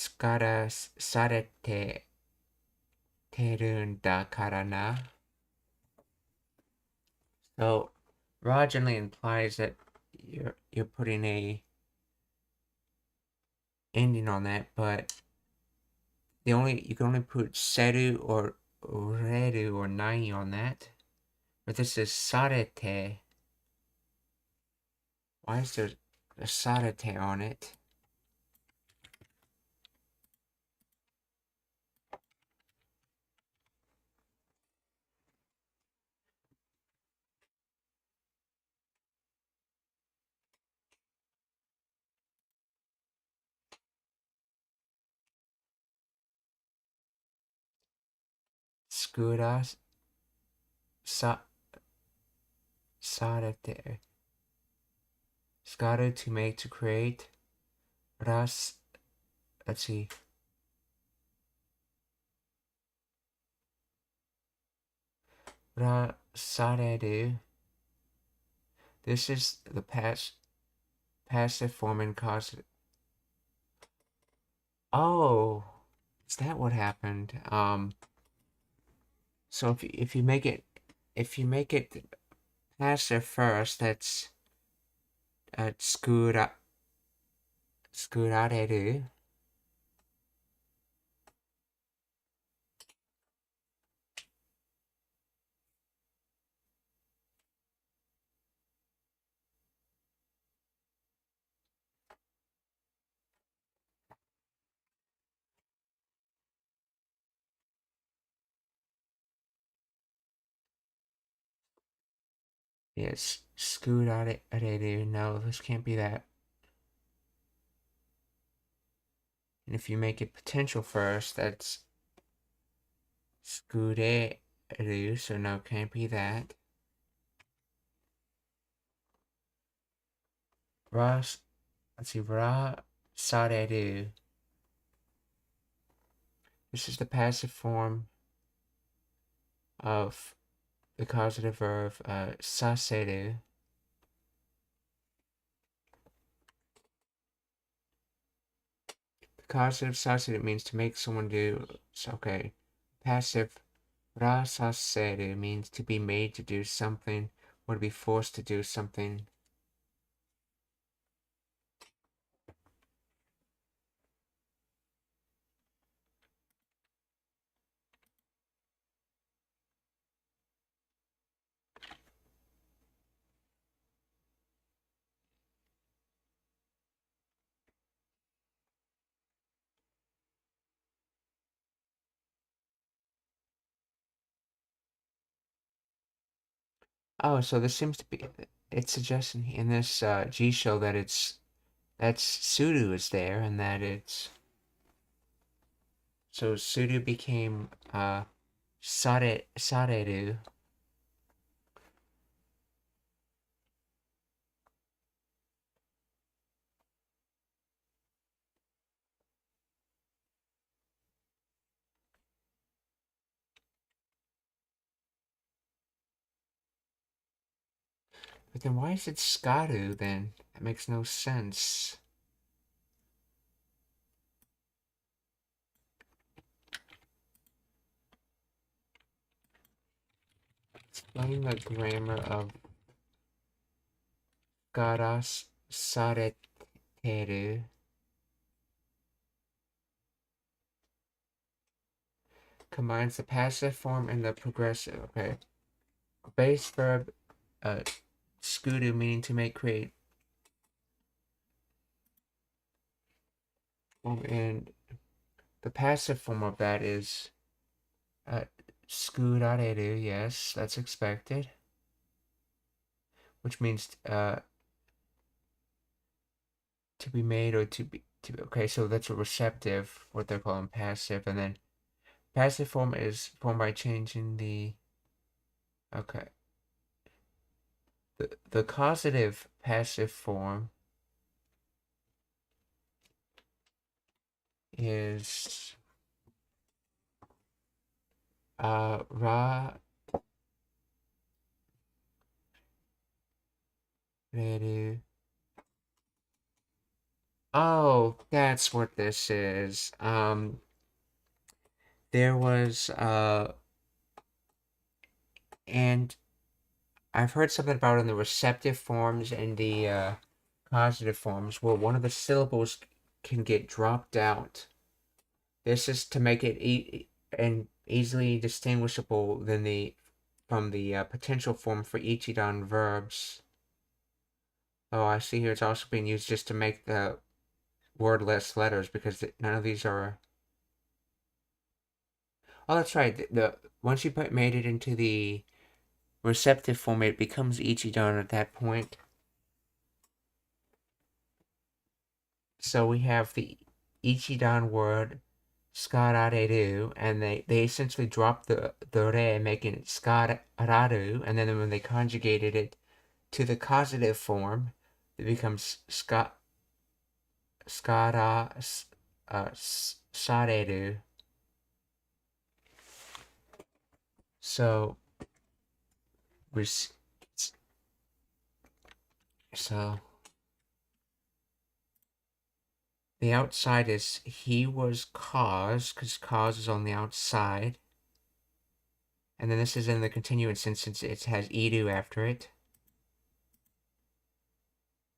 作らされてるんだからな。So, Rajani implies that you're putting a ending on that, but you can only put seru or reru or nai on that. But this is sarete. Why is there a sarete on it? Skura sarete. Skaru to make, to create. Let's see. Saredu. This is the passive form and causative. Oh, is that what happened? So if you make it passive first, that's skurareru. Yes, skurareru. No, this can't be that. And if you make it potential first, that's skureru, so no, can't be that. Let's see, sareru. This is the passive form of the causative verb saseru. The causative saseru means to make someone do. Okay. Passive rasaseru means to be made to do something or to be forced to do something. Oh, so this seems to be, it's suggesting in this G show that that's Sudo is there, and that it's, so Sudo became Sareru. But then why is it Skaru then? That makes no sense. Explain the grammar of garas sareteru. Combines the passive form and the progressive. Okay. Base verb, skuru, meaning to make, create. And the passive form of that is skurareru. Yes, that's expected. Which means to be made or to be. Okay, so that's a receptive, what they're calling passive, and then passive form is formed by changing the. Okay. The causative passive form is ra reru. Oh, that's what this is. There was and I've heard something about in the receptive forms and the causative forms where one of the syllables can get dropped out. This is to make it easily distinguishable from the potential form for ichidan verbs. Oh, I see here it's also being used just to make the word less letters because none of these are. Oh, that's right. Once you made it into the receptive form, it becomes ichidan at that point. So we have the ichidan word skarareru, and they essentially dropped the re, making it skararu, and then when they conjugated it to the causative form, it becomes sareru. So the outside is he was caused, because cause is on the outside. And then this is in the continuance since it has iru after it.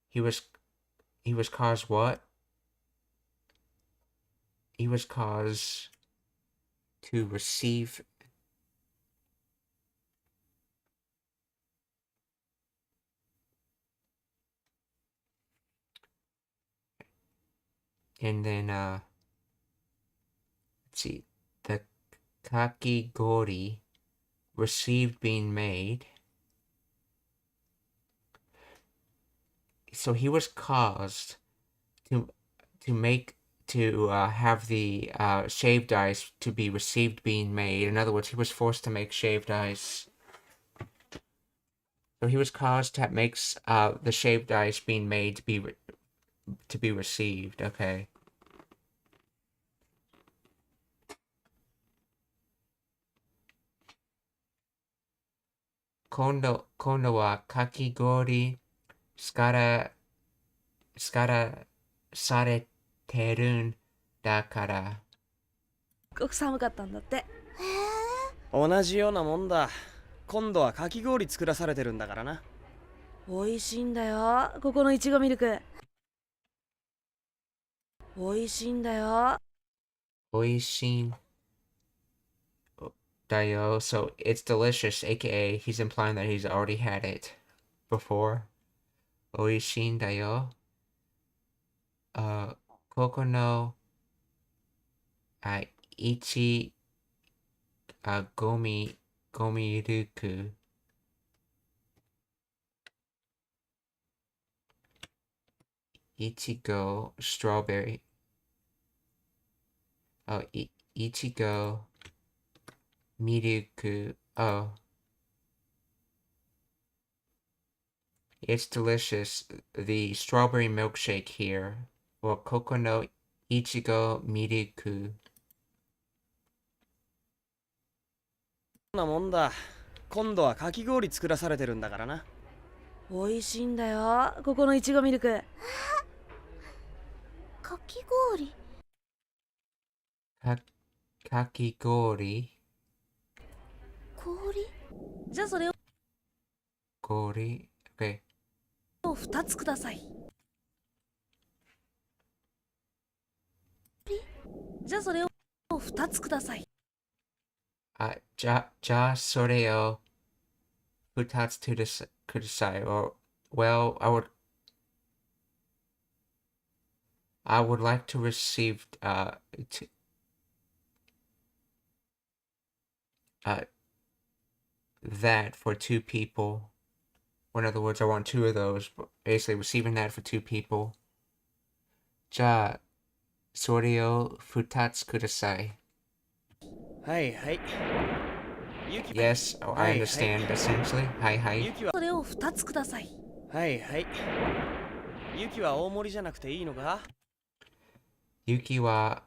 He was caused what? He was caused to receive. And then, let's see, the kakigori received being made. So he was caused to have the shaved ice to be received being made. In other words, he was forced to make shaved ice. So he was caused to make the shaved ice being made to be received. Okay. Kondo wa kakigori skara sareterun dakara. すごく寒かったんだって。同じようなもんだ。今度はかき氷作らされてるんだからな。美味しいんだよ、ここのいちごミルク。美味しいんだよ。Oishin dayo. So it's delicious, aka he's implying that he's already had it before. Oishin dayo. Koko no ichi gomi ruku. Ichigo strawberry. Oh, ichigo miruku. Oh, it's delicious. The strawberry milkshake here. Or Koko no ichigo miruku. そんなもんだ。今度はかき氷作らされてるんだからな。美味しいんだよ、ここのいちごミルク。かき氷。かき氷。氷。じゃあそれ氷。Okay. を2つください。じゃあそれを2つください。じゃあそれを2つください。Or, well, I would like to receive that for 2 people. Or in other words, I want 2 of those. But basically, receiving that for 2 people. じゃあそれを2つください。はいはい。Yes, oh, I understand essentially. はいはい。ユキはそれを2つください。はいはい。ユキは大盛りじゃなくていいのか？ゆきは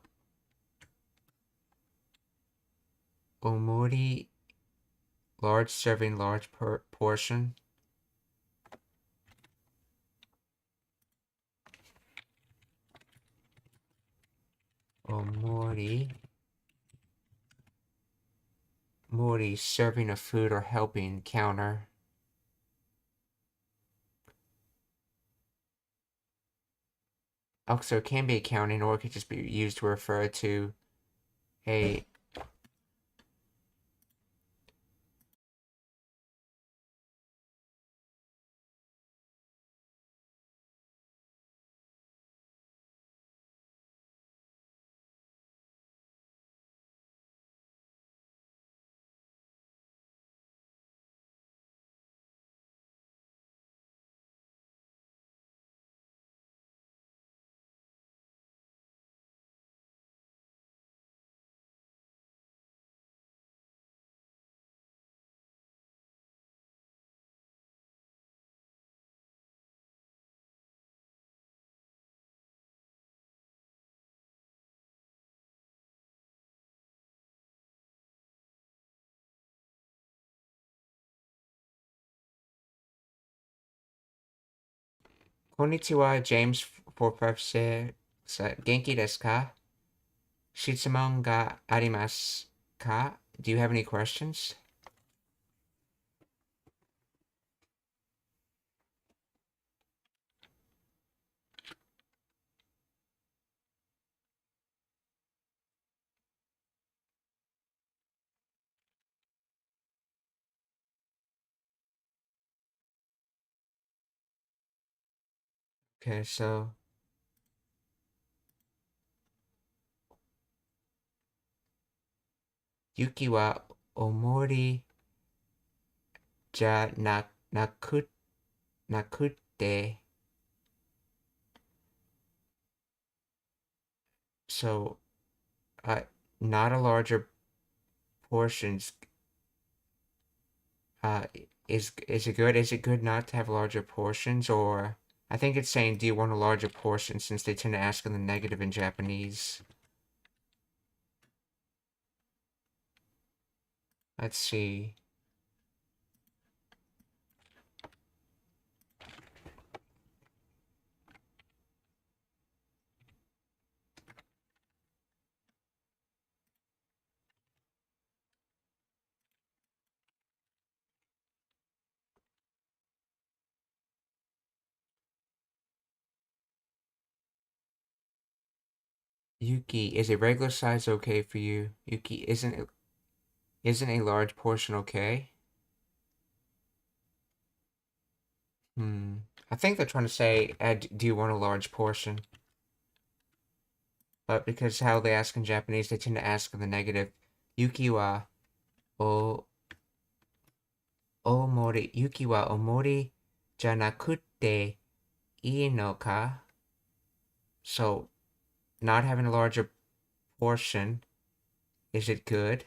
大盛り large serving large portion. 大盛り serving of food or helping counter. Also, it can be accounting or it could just be used to refer to a Konnichiwa, James for Professor. Genki desu ka? Shitsumon ga arimasu ka? Do you have any questions? Okay, so Yuki wa omori ja nakutte. So, not a larger portions. Is it good? Is it good not to have larger portions? Or I think it's saying, do you want a larger portion, since they tend to ask in the negative in Japanese. Let's see. Yuki, is a regular size okay for you? Yuki, isn't a large portion okay? I think they're trying to say, do you want a large portion? But because how they ask in Japanese, they tend to ask in the negative. Yuki wa omori. Yuki wa omori janakutte ii no ka? So, not having a larger portion, is it good?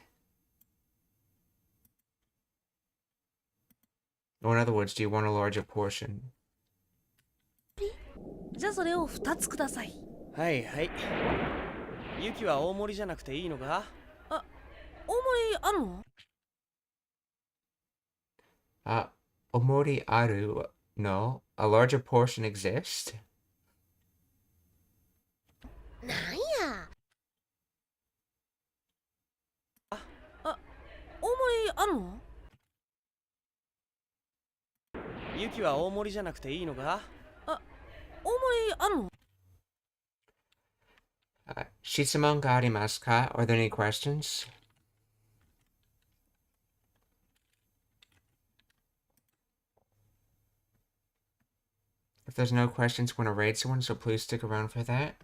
Or in other words, do you want a larger portion? じゃあそれを2つください。はいはい。ユキは大盛りじゃなくていいのか？大盛りあるの？Omori aru No, a larger portion exists. なんや。大盛りあるの？ユキは大盛りじゃなくていいのか？大盛りあるの？ Shisamon ga arimasu ka? Are there any questions? If there's no questions, we're gonna raid someone, so please stick around for that.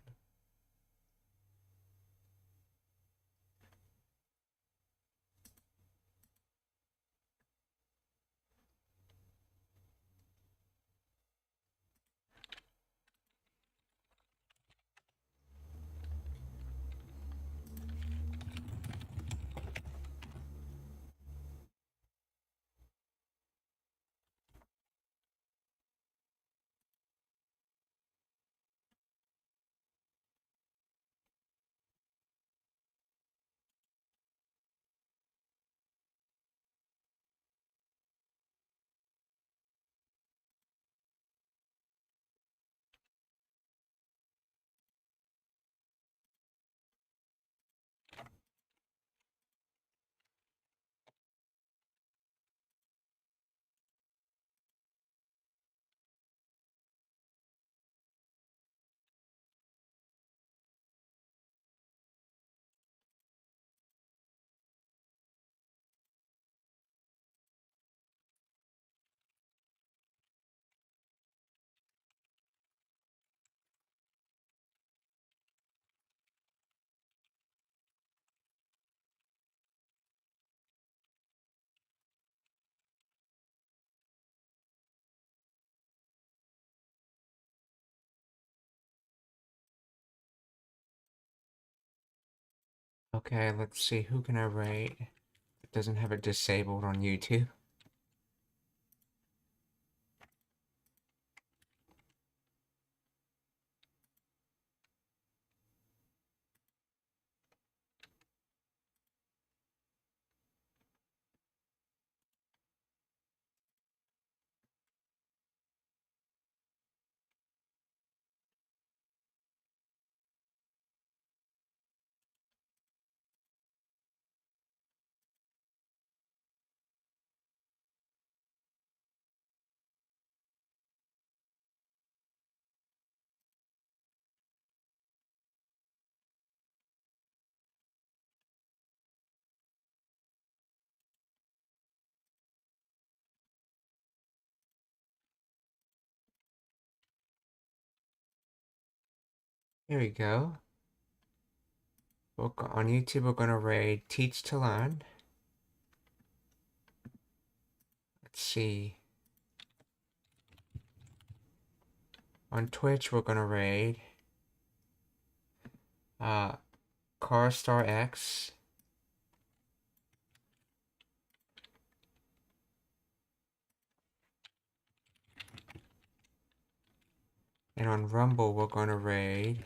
Okay, let's see, who can I rate? It doesn't have it disabled on YouTube. Here we go. On YouTube, we're gonna raid Teach to Learn. Let's see. On Twitch, we're gonna raid Carstar X. And on Rumble, we're gonna raid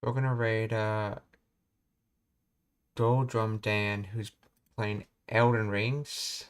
We're gonna raid Doldrum Dan, who's playing Elden Rings.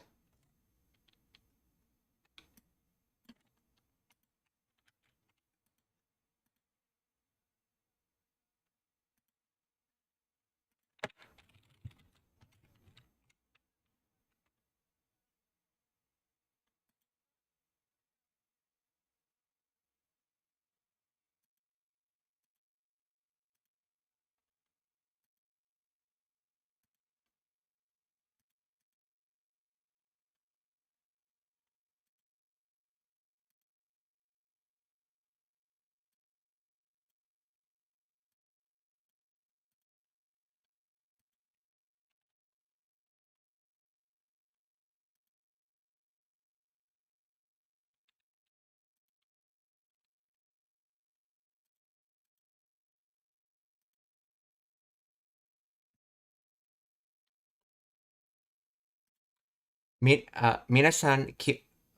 皆さん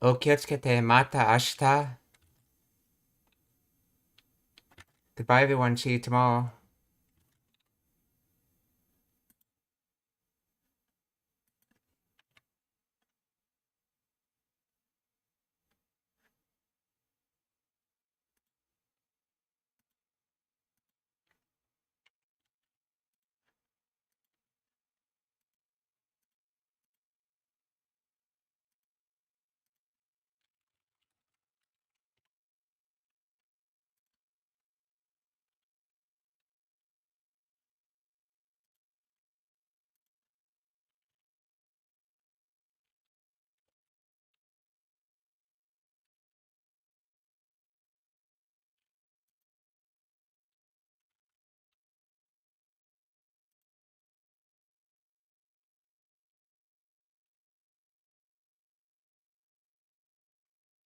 お気をつけてまた明日。Goodbye everyone, see you tomorrow.